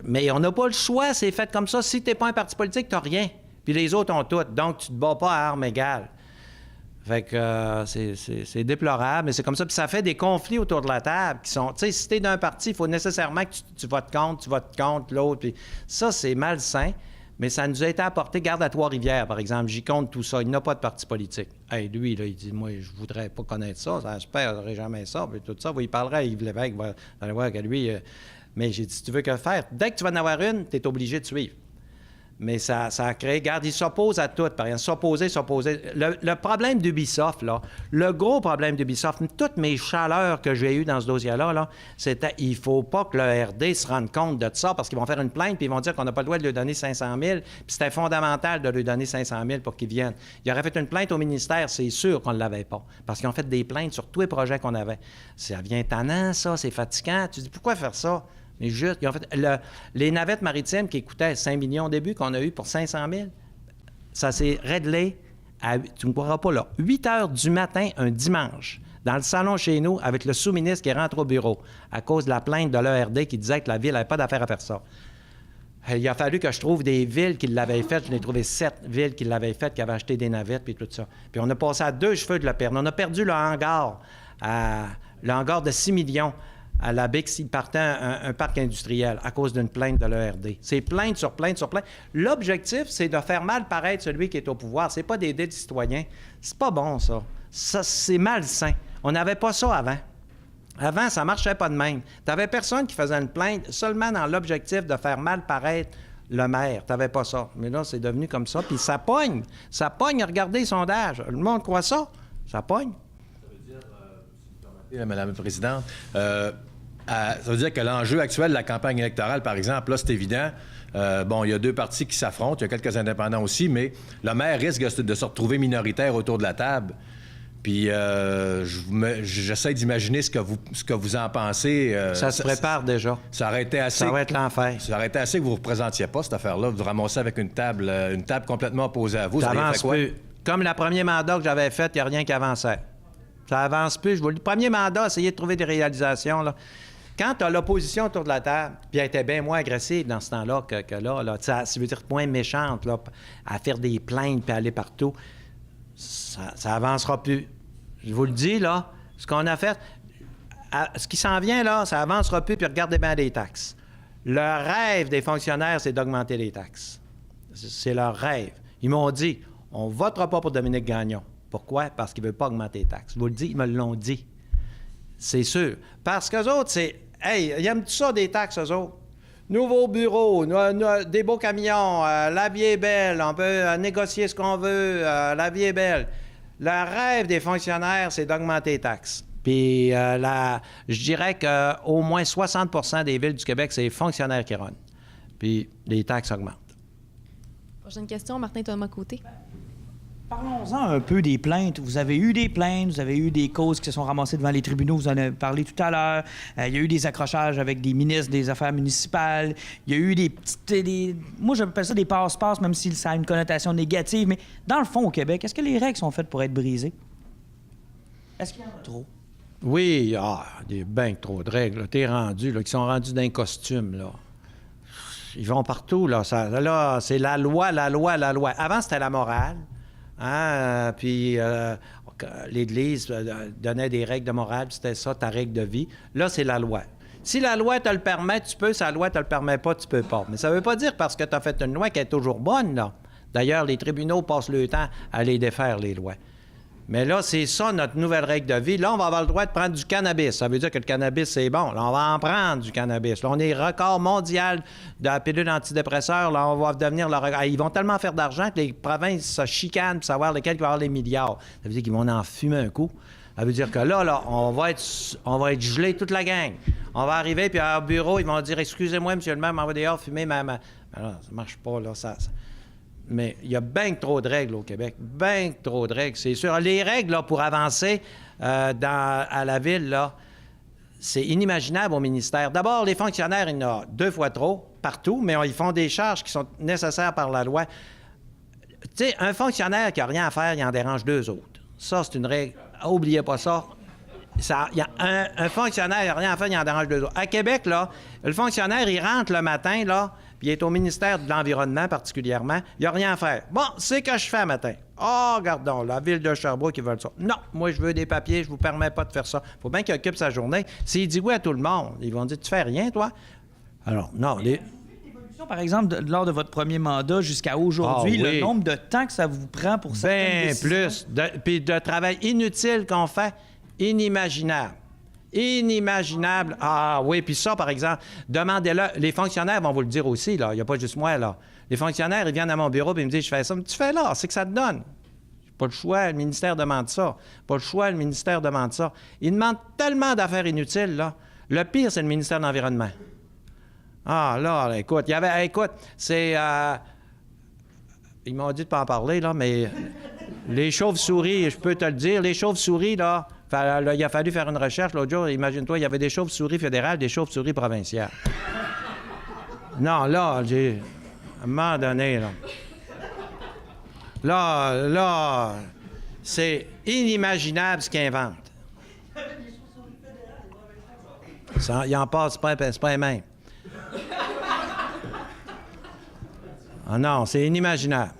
B: Mais on n'a pas le choix, c'est fait comme ça. Si tu n'es pas un parti politique, tu n'as rien. Puis les autres ont tout. Donc, tu ne te bats pas à armes égales. Fait que c'est déplorable, mais c'est comme ça. Puis ça fait des conflits autour de la table qui sont... Tu sais, si t'es d'un parti, il faut nécessairement que tu votes contre l'autre. Puis ça, c'est malsain, mais ça nous a été apporté. Garde à Trois-Rivières, par exemple. J'y compte tout ça. Il n'a pas de parti politique. Hey, lui, là, il dit, moi, je voudrais pas connaître ça. J'espère que j'aurai jamais ça. Puis tout ça, il parlera à Yves Lévesque. Vous allez voir que lui... mais j'ai dit, si tu veux que faire, dès que tu vas en avoir une, tu es obligé de suivre. Mais ça a créé... Regarde, ils s'opposent à tout, par exemple. S'opposer. Le problème d'Ubisoft, là, le gros problème d'Ubisoft, toutes mes chaleurs que j'ai eues dans ce dossier-là, là, c'était il faut pas que le RD se rende compte de ça parce qu'ils vont faire une plainte puis ils vont dire qu'on n'a pas le droit de lui donner 500 000. Puis c'était fondamental de lui donner 500 000 pour qu'il vienne. Il aurait fait une plainte au ministère, c'est sûr qu'on ne l'avait pas. Parce qu'ils ont fait des plaintes sur tous les projets qu'on avait. Ça devient tannant, ça, c'est fatigant. Tu dis, pourquoi faire ça? Mais juste, ils ont fait les navettes maritimes qui coûtaient 5 millions au début, qu'on a eu pour 500 000, ça s'est réglé à, tu ne croiras pas là, 8 heures du matin un dimanche, dans le salon chez nous, avec le sous-ministre qui rentre au bureau, à cause de la plainte de l'ERD qui disait que la ville n'avait pas d'affaire à faire ça. Il a fallu que je trouve des villes qui l'avaient fait. Je n'ai trouvé 7 villes qui l'avaient fait, qui avaient acheté des navettes, puis tout ça. Puis on a passé à 2 cheveux de la perdre. On a perdu le hangar de 6 millions. À la BIC, s'il partait un parc industriel à cause d'une plainte de l'ERD. C'est plainte sur plainte sur plainte. L'objectif, c'est de faire mal paraître celui qui est au pouvoir. C'est pas d'aider le citoyen. C'est pas bon, ça. Ça, c'est malsain. On n'avait pas ça avant. Avant, ça marchait pas de même. T'avais personne qui faisait une plainte seulement dans l'objectif de faire mal paraître le maire. T'avais pas ça. Mais là, c'est devenu comme ça. Puis ça pogne. Ça pogne. Regardez les sondages. Le monde croit ça. Ça pogne.
C: Madame la Présidente, ça veut dire que l'enjeu actuel de la campagne électorale, par exemple, là, c'est évident. Bon, il y a 2 partis qui s'affrontent, il y a quelques indépendants aussi, mais le maire risque de se retrouver minoritaire autour de la table. Puis j'essaie d'imaginer ce que vous en pensez.
B: Ça se prépare déjà.
C: Ça aurait été assez...
B: Ça va être l'enfer.
C: Ça aurait été assez que vous ne représentiez pas cette affaire-là, vous ramassez avec une table complètement opposée à vous.
B: Ça avance plus. Comme le premier mandat que j'avais fait, il n'y a rien qui avançait. Ça avance plus. Je vous le dis, premier mandat, essayer de trouver des réalisations, là. Quand tu as l'opposition autour de la table, puis elle était bien moins agressive dans ce temps-là que là, ça veut dire moins méchante, là, à faire des plaintes puis aller partout, ça avancera plus. Je vous le dis, là, ce qu'on a fait, ce qui s'en vient, là, ça avancera plus, puis regardez bien les taxes. Le rêve des fonctionnaires, c'est d'augmenter les taxes. C'est leur rêve. Ils m'ont dit, on ne votera pas pour Dominique Gagnon. Pourquoi? Parce qu'ils ne veulent pas augmenter les taxes. Je vous le dis, ils me l'ont dit. C'est sûr. Parce qu'eux autres, c'est... Hey, ils aiment tout ça, des taxes, eux autres. Nouveaux bureaux, des beaux camions, la vie est belle, on peut négocier ce qu'on veut, la vie est belle. Le rêve des fonctionnaires, c'est d'augmenter les taxes. Puis je dirais qu'au moins 60 des villes du Québec, c'est les fonctionnaires qui runnent. Puis les taxes augmentent.
A: Prochaine question, Martin Thomas-Côté.
F: Parlons-en un peu des plaintes. Vous avez eu des plaintes, vous avez eu des causes qui se sont ramassées devant les tribunaux, vous en avez parlé tout à l'heure. Il y a eu des accrochages avec des ministres des Affaires municipales. Il y a eu des petites... Moi, j'appelle ça des passe-passe, même si ça a une connotation négative. Mais dans le fond, au Québec, est-ce que les règles sont faites pour être brisées? Est-ce qu'il y en a trop?
B: Oui, des bien trop de règles. T'es rendu, là, qui sont rendus d'un costume, là. Ils vont partout, là. Là, c'est la loi, la loi, la loi. Avant, c'était la morale. Hein? Puis l'Église donnait des règles de morale, puis c'était ça, ta règle de vie. Là, c'est la loi. Si la loi te le permet, tu peux. Si la loi te le permet pas, tu peux pas. Mais ça veut pas dire parce que tu as fait une loi qu'elle est toujours bonne, là. D'ailleurs, les tribunaux passent le temps à les défaire, les lois. Mais là, c'est ça, notre nouvelle règle de vie. Là, on va avoir le droit de prendre du cannabis. Ça veut dire que le cannabis, c'est bon. Là, on va en prendre du cannabis. Là, on est record mondial de la pilule antidépresseur. Là, on va devenir le record. Ils vont tellement faire d'argent que les provinces se chicanent pour savoir lesquels vont avoir les milliards. Ça veut dire qu'ils vont en fumer un coup. Ça veut dire que là, on va être gelé toute la gang. On va arriver, puis au bureau, ils vont dire « Excusez-moi, monsieur le maire, m'envoie dehors fumer ma... » Mais là, ça marche pas, là, ça... Mais il y a bien trop de règles au Québec, bien trop de règles, c'est sûr. Les règles là, pour avancer à la ville, là, c'est inimaginable au ministère. D'abord, les fonctionnaires, il y en a 2 fois trop, partout, mais ils font des charges qui sont nécessaires par la loi. Tu sais, un fonctionnaire qui n'a rien à faire, il en dérange 2 autres. Ça, c'est une règle. N'oubliez pas ça. Y a un fonctionnaire qui n'a rien à faire, il en dérange 2 autres. À Québec, là, le fonctionnaire, il rentre le matin, là, puis il est au ministère de l'Environnement particulièrement, il n'a rien à faire. Bon, c'est que je fais matin. Ah, regardons, la ville de Sherbrooke, ils veulent ça. Non, moi, je veux des papiers, je vous permets pas de faire ça. Il faut bien qu'il occupe sa journée. S'il dit oui à tout le monde, ils vont dire, tu fais rien, toi? Alors, non,
F: Par exemple, lors de votre premier mandat jusqu'à aujourd'hui, le nombre de temps que ça vous prend pour certaines décisions...
B: Bien plus. Puis de travail inutile qu'on fait, inimaginable. Inimaginable. Ah oui, puis ça, par exemple, demandez-le. Les fonctionnaires vont vous le dire aussi, là. Il n'y a pas juste moi, là. Les fonctionnaires, ils viennent à mon bureau et ils me disent, je fais ça. Mais tu fais là, c'est que ça te donne. Pas le choix, le ministère demande ça. Pas le choix, le ministère demande ça. Ils demandent tellement d'affaires inutiles, là. Le pire, c'est le ministère de l'Environnement. Ah, là, écoute, c'est... Ils m'ont dit de ne pas en parler, là, mais les chauves-souris, je peux te le dire, les chauves-souris, là, il a fallu faire une recherche l'autre jour. Imagine-toi, il y avait des chauves-souris fédérales, des chauves-souris provinciales. Non, là, à un moment donné, là, c'est inimaginable ce qu'ils inventent. Il en passe, c'est pas les mêmes. Ah non, c'est inimaginable.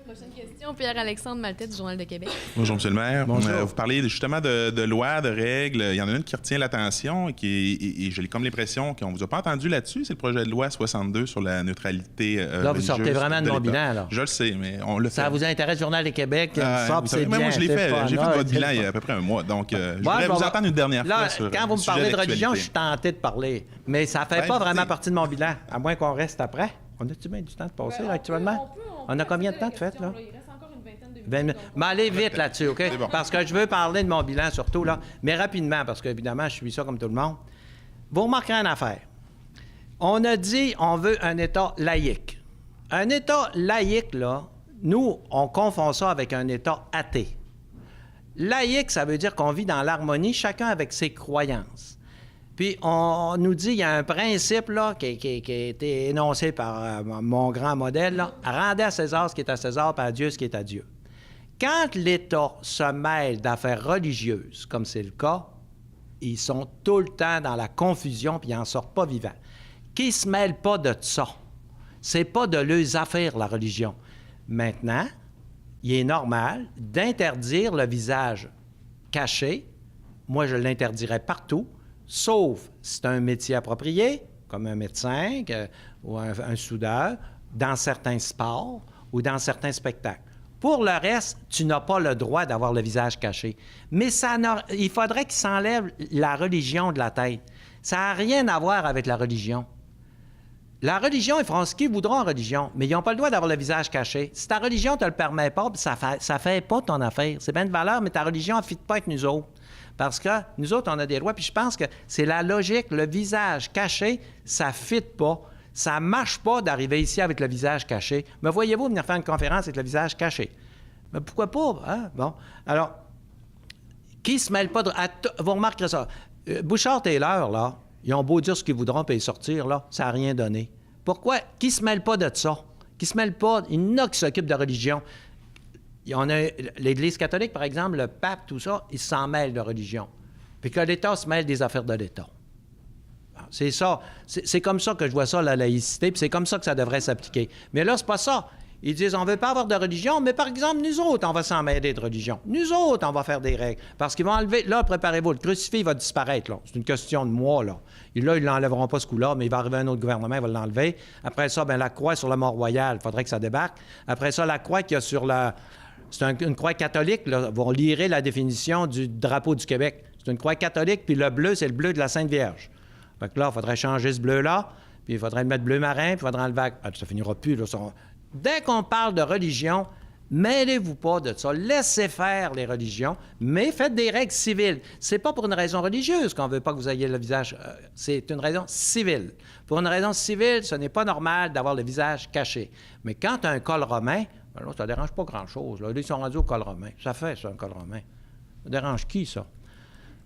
A: Prochaine question, Pierre-Alexandre Maltais du Journal de Québec.
J: Bonjour, M. le maire.
B: Bonjour.
J: Vous parlez justement de lois, de règles. Il y en a une qui retient l'attention et j'ai comme l'impression qu'on ne vous a pas entendu là-dessus. C'est le projet de loi 62 sur la neutralité
B: là, vous sortez vraiment de mon bilan, là.
J: Je le sais, mais on le fait.
B: Ça vous intéresse, Journal de Québec? Ça, c'est bien.
J: Moi, je l'ai fait. J'ai fait votre bilan il y a à peu près un mois. Donc, je voudrais vous entendre une dernière fois sur
B: quand vous me parlez de religion, je suis tenté de parler. Mais ça ne fait pas vraiment partie de mon bilan, à moins qu'on reste après. On a-tu bien du temps de passer, là, actuellement? On a combien de temps de fait, là? Il reste encore une vingtaine de minutes. Mais allez vite là-dessus, OK? Bon. Parce que je veux parler de mon bilan surtout, là, mais rapidement, parce qu'évidemment, je suis ça comme tout le monde. Vous remarquerez une affaire. On a dit on veut un État laïque. Un État laïque, là, nous, on confond ça avec un État athée. Laïque, ça veut dire qu'on vit dans l'harmonie, chacun avec ses croyances. Puis, on nous dit, il y a un principe là, qui a été énoncé par mon grand modèle, là, rendez à César ce qui est à César, puis à Dieu ce qui est à Dieu. Quand l'État se mêle d'affaires religieuses, comme c'est le cas, ils sont tout le temps dans la confusion, puis ils n'en sortent pas vivants. Qu'ils ne se mêlent pas de ça. C'est pas de leurs affaires, la religion. Maintenant, il est normal d'interdire le visage caché. Moi, je l'interdirais partout. Sauf si c'est un métier approprié, comme un médecin ou un soudeur, dans certains sports ou dans certains spectacles. Pour le reste, tu n'as pas le droit d'avoir le visage caché. Mais il faudrait qu'ils s'enlèvent la religion de la tête. Ça n'a rien à voir avec la religion. La religion, ils feront ce qu'ils voudront en religion, mais ils n'ont pas le droit d'avoir le visage caché. Si ta religion ne te le permet pas, ça fait pas ton affaire. C'est bien de valeur, mais ta religion ne fit pas avec nous autres. Parce que nous autres, on a des lois, puis je pense que c'est la logique. Le visage caché, ça ne fit pas. Ça ne marche pas d'arriver ici avec le visage caché. Me voyez-vous venir faire une conférence avec le visage caché? Mais pourquoi pas? Hein? Bon. Alors, qui se mêle pas de... Vous remarquerez ça. Bouchard-Taylor, là, ils ont beau dire ce qu'ils voudront puis sortir, là, ça n'a rien donné. Pourquoi? Qui se mêle pas de ça? Qui se mêle pas? Il y en a qui s'occupent de religion. On a l'Église catholique, par exemple, le pape, tout ça, ils s'en mêlent de religion. Puis que l'État se mêle des affaires de l'État. C'est ça. C'est comme ça que je vois ça, la laïcité, puis c'est comme ça que ça devrait s'appliquer. Mais là, c'est pas ça. Ils disent, on veut pas avoir de religion, mais par exemple, nous autres, on va s'en mêler de religion. Nous autres, on va faire des règles. Parce qu'ils vont enlever... Là, préparez-vous, le crucifix va disparaître, là. C'est une question de mois, là. Et là, ils l'enlèveront pas ce coup-là, mais il va arriver un autre gouvernement, il va l'enlever. Après ça, bien, la croix sur le Mont-Royal, il faudrait que ça débarque. Après ça, la croix qu'il y a sur la... C'est une croix catholique, là. Vous lirez la définition du drapeau du Québec. C'est une croix catholique, puis le bleu, c'est le bleu de la Sainte Vierge. Fait que là, il faudrait changer ce bleu-là, puis il faudrait le mettre bleu marin, puis il faudrait enlever... ça finira plus, là. Dès qu'on parle de religion, mêlez-vous pas de ça. Laissez faire les religions, mais faites des règles civiles. C'est pas pour une raison religieuse qu'on veut pas que vous ayez le visage... c'est une raison civile. Pour une raison civile, ce n'est pas normal d'avoir le visage caché. Mais quand tu as un col romain, ben là, ça dérange pas grand-chose. Là, ils sont rendus au col romain. Ça fait, ça, un col romain. Ça dérange qui, ça?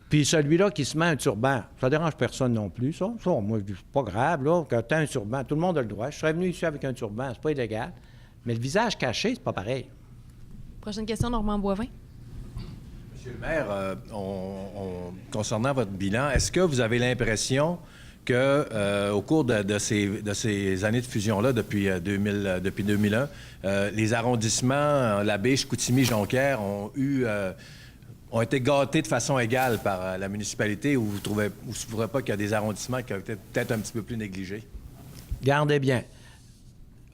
B: Puis celui-là qui se met un turban, ça dérange personne non plus, ça. Ça, moi, c'est pas grave, là, que tu as un turban. Tout le monde a le droit. Je serais venu ici avec un turban, c'est pas illégal. Mais le visage caché, c'est pas pareil.
A: Prochaine question, Normand Boivin.
C: Monsieur le maire, concernant votre bilan, est-ce que vous avez l'impression que, au cours de ces années de fusion-là, depuis 2001, les arrondissements, la Baie, Chicoutimi, Jonquière ont été gâtés de façon égale par la municipalité, ou vous ne trouvez pas qu'il y a des arrondissements qui ont été peut-être un petit peu plus négligés?
B: Gardez bien.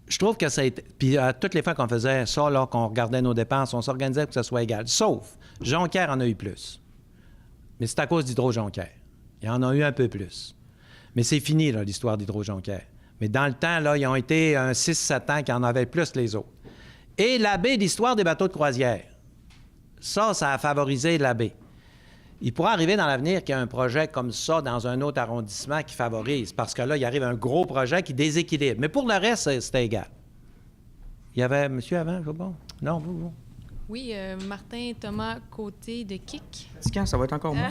B: Je trouve que ça a été... Puis toutes les fois qu'on faisait ça, là, qu'on regardait nos dépenses, on s'organisait pour que ça soit égal. Sauf, Jonquière en a eu plus. Mais c'est à cause d'Hydro-Jonquière. Il en a eu un peu plus. Mais c'est fini, là, l'histoire d'Hydro-Jonquière. Mais dans le temps, là, ils ont été 6-7 ans qui en avaient plus que les autres. Et la baie, l'histoire des bateaux de croisière. Ça a favorisé la baie. Il pourrait arriver dans l'avenir qu'il y ait un projet comme ça dans un autre arrondissement qui favorise, parce que là, il arrive un gros projet qui déséquilibre. Mais pour le reste, c'était égal. Il y avait monsieur avant, je sais pas. Non, vous.
A: Oui, Martin Thomas Côté de KIC.
F: Quand ça va être encore moi.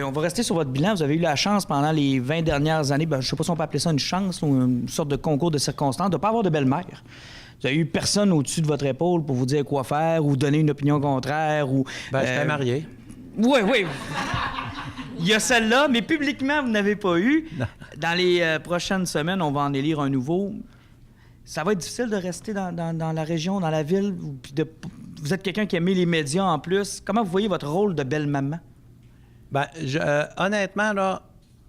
F: On va rester sur votre bilan. Vous avez eu la chance pendant les 20 dernières années, je ne sais pas si on peut appeler ça une chance ou une sorte de concours de circonstances, de ne pas avoir de belle-mère. Vous n'avez eu personne au-dessus de votre épaule pour vous dire quoi faire ou donner une opinion contraire ou...
B: j'étais marié.
F: Oui. Il y a celle-là, mais publiquement, vous n'avez pas eu. Non. Dans les prochaines semaines, on va en élire un nouveau. Ça va être difficile de rester dans la région, dans la ville. Vous êtes quelqu'un qui aime les médias en plus. Comment vous voyez votre rôle de belle-maman?
B: Honnêtement, là,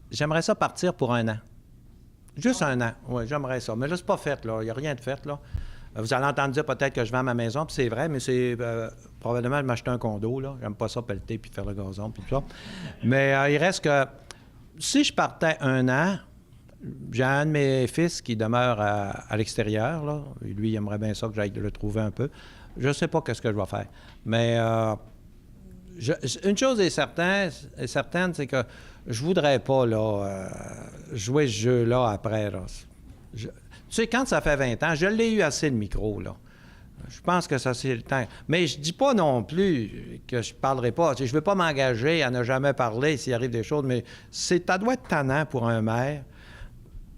B: j'aimerais ça partir pour 1 an. Juste 1 an. Oui, j'aimerais ça. Mais là, c'est pas fait, là. Il n'y a rien de fait, là. Vous allez entendre dire peut-être que je vends ma maison, puis c'est vrai, mais c'est probablement de m'acheter un condo, là. J'aime pas ça pelleter puis faire le gazon puis tout ça. Mais il reste que si je partais 1 an, j'ai un de mes fils qui demeure à l'extérieur, là. Lui, il aimerait bien ça que j'aille le trouver un peu. Je sais pas qu'est-ce que je vais faire. Mais une chose est certaine, c'est que je voudrais pas, là, jouer ce jeu-là après, là. Tu sais, quand ça fait 20 ans, je l'ai eu assez, le micro, là. Je pense que ça, c'est le temps. Mais je dis pas non plus que je parlerai pas. Tu sais, je veux pas m'engager à ne jamais parler s'il arrive des choses, mais ça doit être tannant pour un maire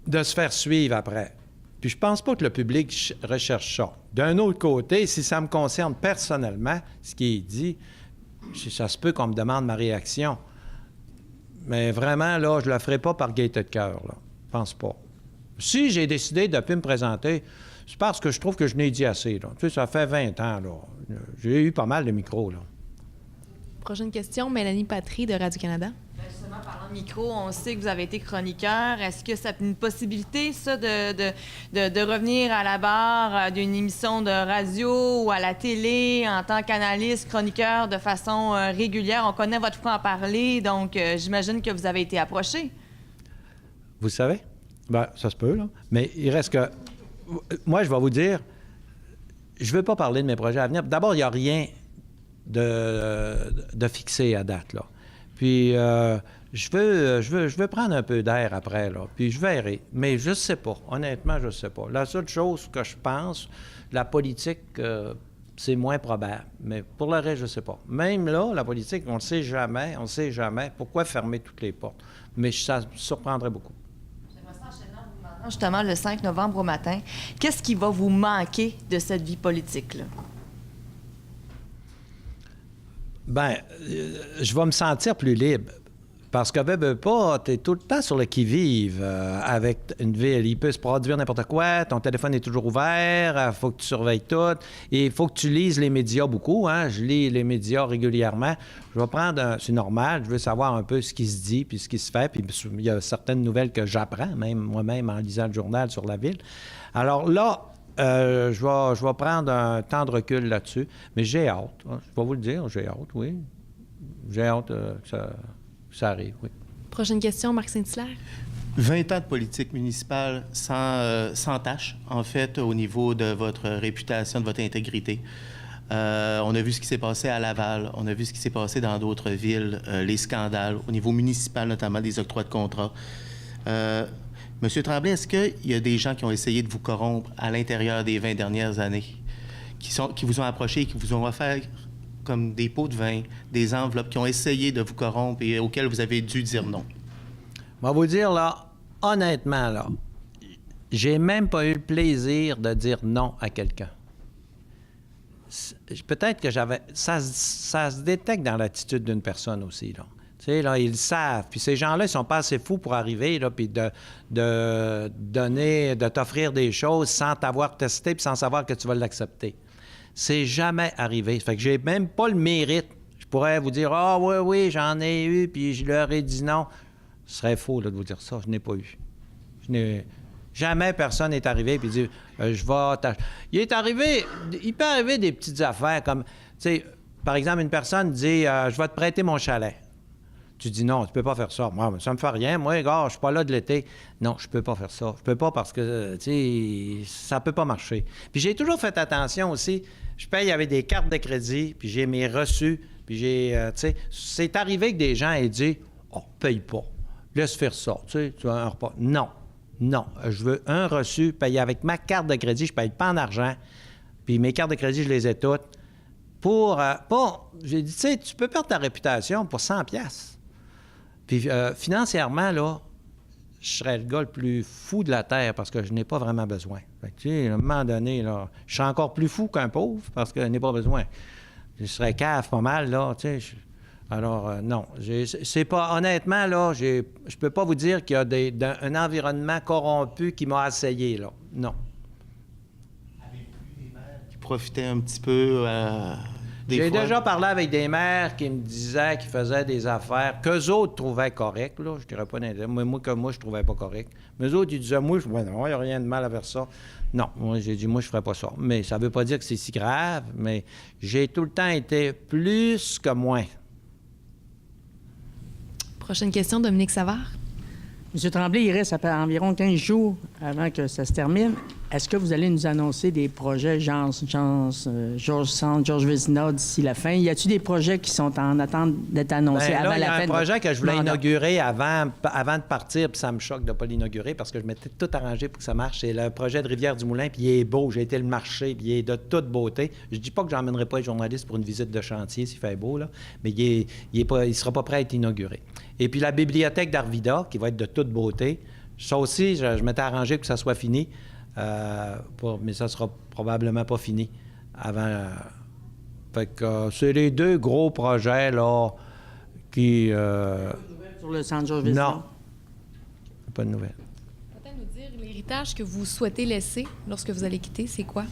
B: de se faire suivre après. Puis je pense pas que le public recherche ça. D'un autre côté, si ça me concerne personnellement, ce qui est dit, ça se peut qu'on me demande ma réaction. Mais vraiment, là, je le ferai pas par gaieté de cœur, là. Je pense pas. Si j'ai décidé de ne plus me présenter, c'est parce que je trouve que je n'ai dit assez, là. Tu sais, ça fait 20 ans, là. J'ai eu pas mal de micros, là.
A: Prochaine question, Mélanie Patry de Radio-Canada.
E: Justement, parlant de micro, on sait que vous avez été chroniqueur. Est-ce que c'est une possibilité, ça, de revenir à la barre d'une émission de radio ou à la télé en tant qu'analyste, chroniqueur de façon régulière? On connaît votre franc-parler, donc j'imagine que vous avez été approché.
B: Vous savez? Ça se peut, là. Mais il reste que... Moi, je vais vous dire, je ne veux pas parler de mes projets à venir. D'abord, il n'y a rien de fixé à date, là. Puis je veux prendre un peu d'air après, là, puis je verrai. Mais je ne sais pas. Honnêtement, je ne sais pas. La seule chose que je pense, la politique, c'est moins probable. Mais pour le reste, je ne sais pas. Même là, la politique, on ne sait jamais, Pourquoi fermer toutes les portes? Mais ça me surprendrait beaucoup.
E: J'aimerais ça enchaîner en vous demandant, justement, le 5 novembre au matin, qu'est-ce qui va vous manquer de cette vie politique-là?
B: Bien, je vais me sentir plus libre. Parce que, veux pas, tu es tout le temps sur le qui-vive avec une ville. Il peut se produire n'importe quoi, ton téléphone est toujours ouvert, il faut que tu surveilles tout. Et il faut que tu lises les médias beaucoup. Hein? Je lis les médias régulièrement. Je vais prendre c'est normal, je veux savoir un peu ce qui se dit puis ce qui se fait. Puis il y a certaines nouvelles que j'apprends, même moi-même, en lisant le journal sur la ville. Alors là, je vais prendre un temps de recul là-dessus. Mais j'ai hâte. Hein? Je vais vous le dire, j'ai hâte, oui. J'ai hâte que ça arrive, oui.
A: Prochaine question, Marc Saint-Hilaire.
I: 20 ans de politique municipale sans tâche, en fait, au niveau de votre réputation, de votre intégrité. On a vu ce qui s'est passé à Laval, on a vu ce qui s'est passé dans d'autres villes, les scandales, au niveau municipal, notamment des octrois de contrats. Monsieur Tremblay, est-ce qu'il y a des gens qui ont essayé de vous corrompre à l'intérieur des 20 dernières années, qui vous ont approché et qui vous ont offert comme des pots de vin, des enveloppes, qui ont essayé de vous corrompre et auxquelles vous avez dû dire non?
B: Je vais vous dire, là, honnêtement, là, j'ai même pas eu le plaisir de dire non à quelqu'un. Peut-être que j'avais... Ça se détecte dans l'attitude d'une personne aussi, là. Tu sais, là, ils le savent. Puis ces gens-là, ils sont pas assez fous pour arriver, là, puis de t'offrir des choses sans t'avoir testé puis sans savoir que tu vas l'accepter. C'est jamais arrivé. Ça fait que j'ai même pas le mérite. Je pourrais vous dire, ah oui, j'en ai eu, puis je leur ai dit non. Ce serait faux là, de vous dire ça. Je n'ai pas eu. Jamais personne n'est arrivé et dit, je vais... Il peut arriver des petites affaires comme, tu sais, par exemple, une personne dit, je vais te prêter mon chalet. Tu dis non, tu peux pas faire ça. Moi, ça me fait rien. Moi, gars, je suis pas là de l'été. Non, je peux pas faire ça. Je peux pas parce que, tu sais, ça peut pas marcher. Puis j'ai toujours fait attention aussi. Je paye avec des cartes de crédit, puis j'ai mes reçus, puis j'ai, tu sais, c'est arrivé que des gens aient dit, oh, paye pas. Laisse faire ça. Tu sais, tu as un repas. Non. Je veux un reçu payé avec ma carte de crédit. Je paye pas en argent. Puis mes cartes de crédit, je les ai toutes. J'ai dit, tu sais, tu peux perdre ta réputation pour 100$. Puis financièrement, là, je serais le gars le plus fou de la Terre parce que je n'ai pas vraiment besoin. Fait que, tu sais, à un moment donné, là, je serais encore plus fou qu'un pauvre parce que je n'ai pas besoin. Je serais cave pas mal, là, tu sais. Alors, non. C'est pas... Honnêtement, là, je peux pas vous dire qu'il y a un environnement corrompu qui m'a assaillé, là. Non.
I: Avez-vous eu des maires qui profitaient un petit peu
B: J'ai déjà parlé avec des maires qui me disaient qu'ils faisaient des affaires qu'eux autres trouvaient correctes, là. Je dirais pas moi, je trouvais pas correct. Mais eux autres, ils disaient, moi, non, il n'y a rien de mal à faire ça. Non, moi, j'ai dit, moi, je ferais pas ça. Mais ça veut pas dire que c'est si grave, mais j'ai tout le temps été plus que moins.
A: Prochaine question, Dominique Savard.
H: M. Tremblay, il reste environ 15 jours avant que ça se termine. Est-ce que vous allez nous annoncer des projets Georges Centre, Georges Vézina d'ici la fin? Y a-t-il des projets qui sont en attente d'être annoncés avant la fin?
B: Il y a un projet que je voulais
H: mandat?
B: inaugurer avant de partir, puis ça me choque de ne pas l'inaugurer parce que je m'étais tout arrangé pour que ça marche. C'est le projet de Rivière-du-Moulin, puis il est beau. J'ai été le marcher, puis il est de toute beauté. Je dis pas que j'emmènerai pas les journalistes pour une visite de chantier s'il fait beau, là, mais il sera pas prêt à être inauguré. Et puis la bibliothèque d'Arvida, qui va être de toute beauté, ça aussi, je m'étais arrangé pour que ça soit fini, mais ça sera probablement pas fini avant. Fait que c'est les deux gros projets, là, qui...
H: Sur le centre Georges Vézina?
B: Non. Pas de nouvelles.
A: Peut-être nous dire l'héritage que vous souhaitez laisser lorsque vous allez quitter, c'est quoi?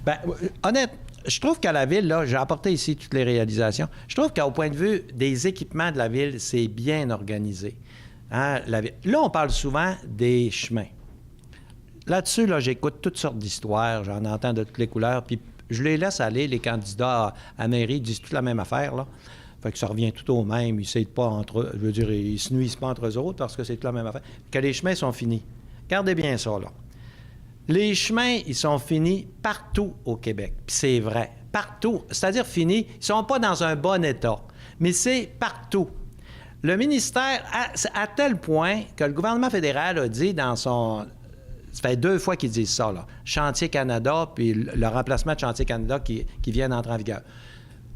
B: Bien, honnête, je trouve qu'à la ville, là, j'ai apporté ici toutes les réalisations. Je trouve qu'au point de vue des équipements de la ville, c'est bien organisé. Hein, là, on parle souvent des chemins. Là-dessus, là, j'écoute toutes sortes d'histoires, j'en entends de toutes les couleurs, puis je les laisse aller, les candidats à mairie disent toute la même affaire, là. Fait que ça revient tout au même, ils s'aident pas entre eux, je veux dire, ils se nuisent pas entre eux autres parce que c'est toute la même affaire. Que les chemins sont finis. Gardez bien ça, là. Les chemins, ils sont finis partout au Québec. Puis c'est vrai. Partout. C'est-à-dire finis. Ils sont pas dans un bon état. Mais c'est partout. Le ministère, à tel point que le gouvernement fédéral a dit dans son... Ça fait 2 fois qu'ils disent ça, là. Chantier Canada, puis le remplacement de Chantier Canada qui vient d'entrer en vigueur.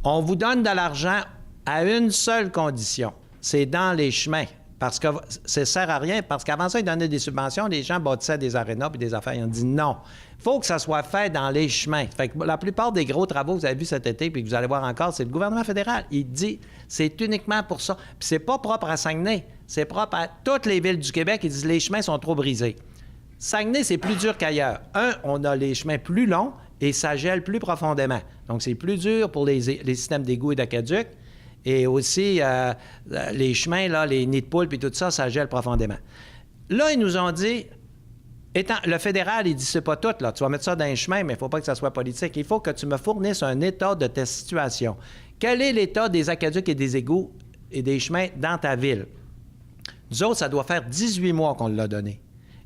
B: On vous donne de l'argent à une seule condition, c'est dans les chemins. Parce que ça ne sert à rien, parce qu'avant ça, ils donnaient des subventions, les gens bâtissaient des arénas puis des affaires. Ils ont dit non. Il faut que ça soit fait dans les chemins. Fait que la plupart des gros travaux que vous avez vus cet été puis que vous allez voir encore, c'est le gouvernement fédéral. Il dit c'est uniquement pour ça. Puis c'est pas propre à Saguenay, c'est propre à toutes les villes du Québec. Ils disent les chemins sont trop brisés. Saguenay, c'est plus dur qu'ailleurs. On a les chemins plus longs et ça gèle plus profondément. Donc, c'est plus dur pour les systèmes d'égouts et d'aqueducs. Et aussi, les chemins, là, les nids de poules, puis tout ça, ça gèle profondément. Là, ils nous ont dit, le fédéral, il dit, c'est pas tout, là. Tu vas mettre ça dans les chemins, mais il ne faut pas que ça soit politique. Il faut que tu me fournisses un état de ta situation. Quel est l'état des aqueducs et des égouts et des chemins dans ta ville? Nous autres, ça doit faire 18 mois qu'on l'a donné.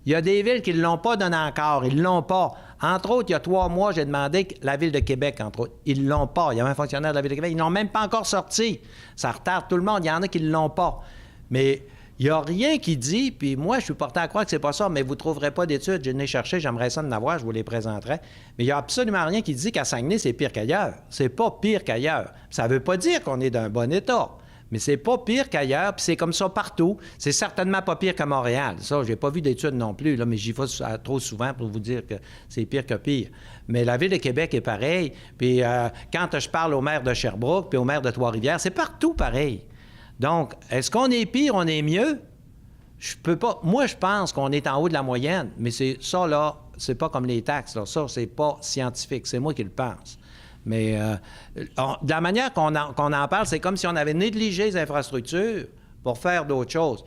B: Il y a des villes qui ne l'ont pas donné encore. Ils ne l'ont pas. Entre autres, il y a 3 mois, j'ai demandé la Ville de Québec, entre autres. Ils ne l'ont pas. Il y avait un fonctionnaire de la Ville de Québec. Ils ne l'ont même pas encore sorti. Ça retarde tout le monde. Il y en a qui ne l'ont pas. Mais il n'y a rien qui dit, puis moi, je suis porté à croire que c'est pas ça, mais vous ne trouverez pas d'études. Je l'ai cherché, j'aimerais ça en avoir, je vous les présenterai. Mais il n'y a absolument rien qui dit qu'à Saguenay, c'est pire qu'ailleurs. C'est pas pire qu'ailleurs. Ça ne veut pas dire qu'on est d'un bon état. Mais c'est pas pire qu'ailleurs, puis c'est comme ça partout. C'est certainement pas pire qu'à Montréal. Ça, j'ai pas vu d'études non plus, là, mais j'y vais trop souvent pour vous dire que c'est pire que pire. Mais la Ville de Québec est pareille. Puis quand je parle au maire de Sherbrooke puis au maire de Trois-Rivières, c'est partout pareil. Donc, est-ce qu'on est pire, on est mieux? Je peux pas... Moi, je pense qu'on est en haut de la moyenne, mais c'est ça, là, c'est pas comme les taxes, là. Ça, c'est pas scientifique. C'est moi qui le pense. Mais de la manière qu'on en parle, c'est comme si on avait négligé les infrastructures pour faire d'autres choses.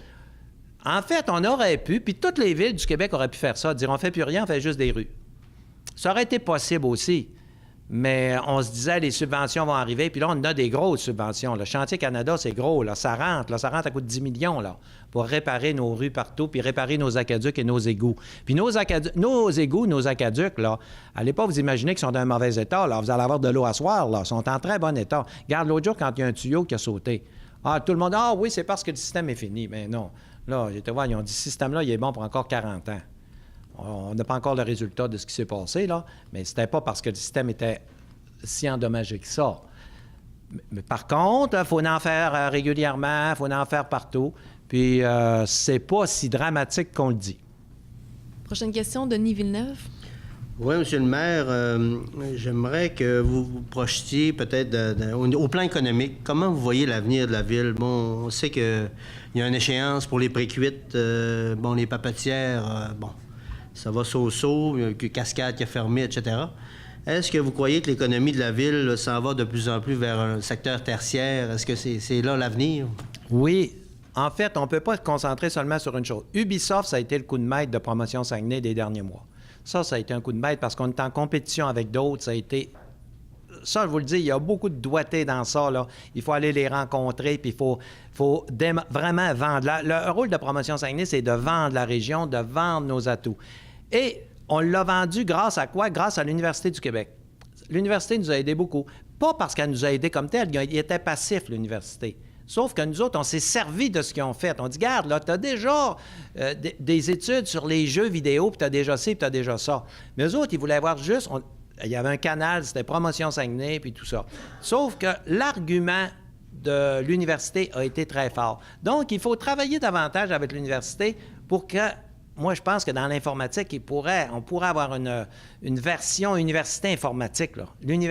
B: En fait, on aurait pu, puis toutes les villes du Québec auraient pu faire ça, dire on fait plus rien, on fait juste des rues. Ça aurait été possible aussi. Mais on se disait, les subventions vont arriver, puis là, on a des grosses subventions. Le Chantier Canada, c'est gros, là, ça rentre, ça coûte 10 millions, là, pour réparer nos rues partout, puis réparer nos aqueducs et nos égouts. Puis nos égouts, nos aqueducs, là, allez pas vous imaginer qu'ils sont dans un mauvais état, là. Vous allez avoir de l'eau à soir, là, ils sont en très bon état. Regarde, l'autre jour, quand il y a un tuyau qui a sauté, tout le monde, oui, c'est parce que le système est fini. Mais non. Là, j'étais voir, ils ont dit, ce système-là, il est bon pour encore 40 ans. On n'a pas encore le résultat de ce qui s'est passé, là, mais c'était pas parce que le système était si endommagé que ça. Mais par contre, il faut en faire régulièrement, il faut en faire partout, puis c'est pas si dramatique qu'on le dit.
A: Prochaine question, Denis Villeneuve.
G: Oui, M. le maire, j'aimerais que vous vous projetiez peut-être au plan économique. Comment vous voyez l'avenir de la ville? Bon, on sait qu'il y a une échéance pour les précuites, les papetières, ça va so-so, il y a une cascade qui a fermé, etc. Est-ce que vous croyez que l'économie de la ville s'en va de plus en plus vers un secteur tertiaire? Est-ce que c'est là l'avenir?
B: Oui. En fait, on ne peut pas se concentrer seulement sur une chose. Ubisoft, ça a été le coup de maître de Promotion Saguenay des derniers mois. Ça a été un coup de maître parce qu'on est en compétition avec d'autres. Ça a été... Ça, je vous le dis, il y a beaucoup de doigté dans ça, là. Il faut aller les rencontrer, puis il faut vraiment vendre. Le rôle de Promotion Saguenay, c'est de vendre la région, de vendre nos atouts. Et on l'a vendu grâce à quoi? Grâce à l'Université du Québec. L'Université nous a aidés beaucoup. Pas parce qu'elle nous a aidés comme tel, il était passif, l'Université. Sauf que nous autres, on s'est servi de ce qu'ils ont fait. On dit, regarde, là, tu as déjà des études sur les jeux vidéo, puis tu as déjà ci, puis tu as déjà ça. Mais eux autres, ils voulaient avoir juste... Il y avait un canal, c'était Promotion Saguenay, puis tout ça. Sauf que l'argument de l'université a été très fort. Donc, il faut travailler davantage avec l'université pour que... Moi, je pense que dans l'informatique, on pourrait avoir une version université informatique, là.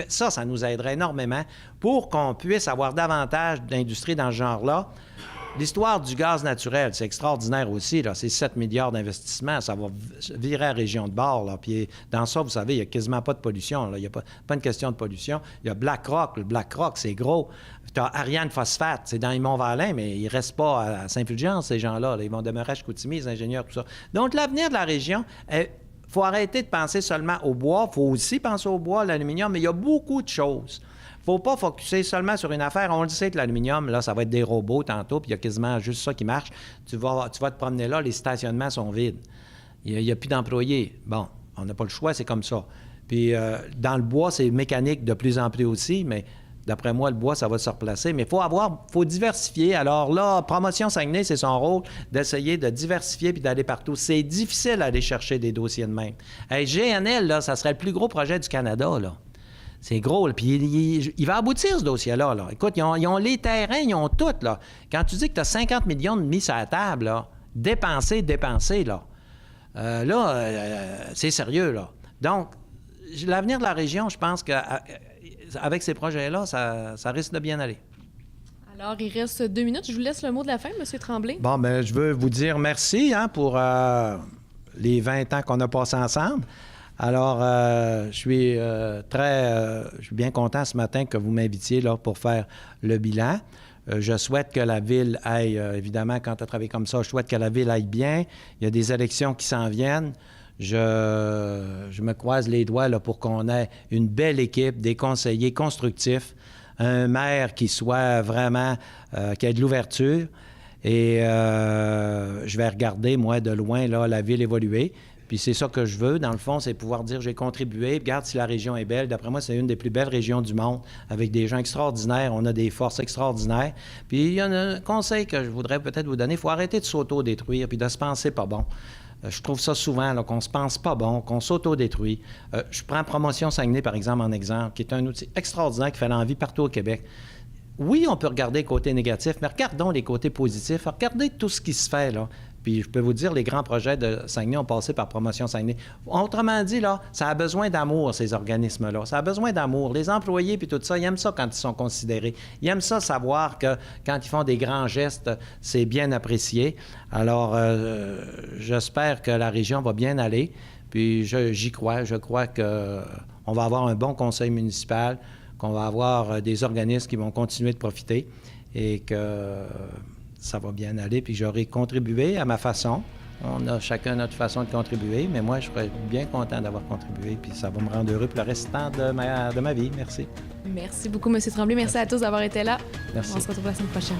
B: Ça nous aiderait énormément pour qu'on puisse avoir davantage d'industrie dans ce genre-là. L'histoire du gaz naturel, c'est extraordinaire aussi, là. C'est 7 milliards d'investissements. Ça va virer la région de bord, là. Puis dans ça, vous savez, il n'y a quasiment pas de pollution, là. Il n'y a pas une question de pollution. Il y a BlackRock. Le BlackRock, c'est gros. Tu as Ariane Phosphate, c'est dans les Monts-Valin, mais ils ne restent pas à Saint-Fulgence, ces gens-là. Ils vont demeurer à Chicoutimi, les ingénieurs, tout ça. Donc, l'avenir de la région, il faut arrêter de penser seulement au bois. Il faut aussi penser au bois, à l'aluminium, mais il y a beaucoup de choses. Il ne faut pas focusser seulement sur une affaire. On le sait que l'aluminium, là, ça va être des robots tantôt, puis il y a quasiment juste ça qui marche. Tu vas te promener là, les stationnements sont vides. Il n'y a plus d'employés. Bon, on n'a pas le choix, c'est comme ça. Puis dans le bois, c'est mécanique de plus en plus aussi, mais D'après moi, le bois, ça va se replacer, mais faut diversifier. Alors là, Promotion Saguenay, c'est son rôle d'essayer de diversifier puis d'aller partout. C'est difficile d'aller chercher des dossiers de même. Hey, GNL, là, ça serait le plus gros projet du Canada, là. C'est gros, là. Puis il va aboutir, ce dossier-là, là. Écoute, ils ont les terrains, ils ont tout, là. Quand tu dis que tu as 50 millions de mis sur la table, là, dépenser, là. C'est sérieux, là. Donc, l'avenir de la région, je pense qu'avec ces projets-là, ça risque de bien aller.
A: Alors, il reste 2 minutes. Je vous laisse le mot de la fin, M. Tremblay.
B: Bon, bien, je veux vous dire merci pour les 20 ans qu'on a passés ensemble. Alors, je suis bien content ce matin que vous m'invitiez là, pour faire le bilan. Je souhaite que la Ville aille, évidemment, quand tu as travaillé comme ça, je souhaite que la Ville aille bien. Il y a des élections qui s'en viennent. Je me croise les doigts là, pour qu'on ait une belle équipe, des conseillers constructifs, un maire qui soit vraiment, qui ait de l'ouverture. Et je vais regarder, moi, de loin, là, la Ville évoluer. Puis c'est ça que je veux, dans le fond, c'est pouvoir dire j'ai contribué. Regarde si la région est belle. D'après moi, c'est une des plus belles régions du monde, avec des gens extraordinaires. On a des forces extraordinaires. Puis il y a un conseil que je voudrais peut-être vous donner. Il faut arrêter de s'auto-détruire puis de se penser pas bon. Je trouve ça souvent, là, qu'on se pense pas bon, qu'on s'auto-détruit. Je prends Promotion Saguenay, par exemple, en exemple, qui est un outil extraordinaire qui fait l'envie partout au Québec. Oui, on peut regarder les côtés négatifs, mais regardons les côtés positifs. Regardez tout ce qui se fait, là. Puis je peux vous dire, les grands projets de Saguenay ont passé par Promotion Saguenay. Autrement dit, là, ça a besoin d'amour, ces organismes-là. Ça a besoin d'amour. Les employés puis tout ça, ils aiment ça quand ils sont considérés. Ils aiment ça savoir que quand ils font des grands gestes, c'est bien apprécié. Alors, j'espère que la région va bien aller. Puis j'y crois. Je crois qu'on va avoir un bon conseil municipal, qu'on va avoir des organismes qui vont continuer de profiter et que ça va bien aller, puis j'aurai contribué à ma façon. On a chacun notre façon de contribuer, mais moi, je serais bien content d'avoir contribué, puis ça va me rendre heureux pour le restant de ma vie. Merci.
A: Merci beaucoup, M. Tremblay. Merci à tous d'avoir été là.
B: Merci.
A: On se retrouve la semaine prochaine.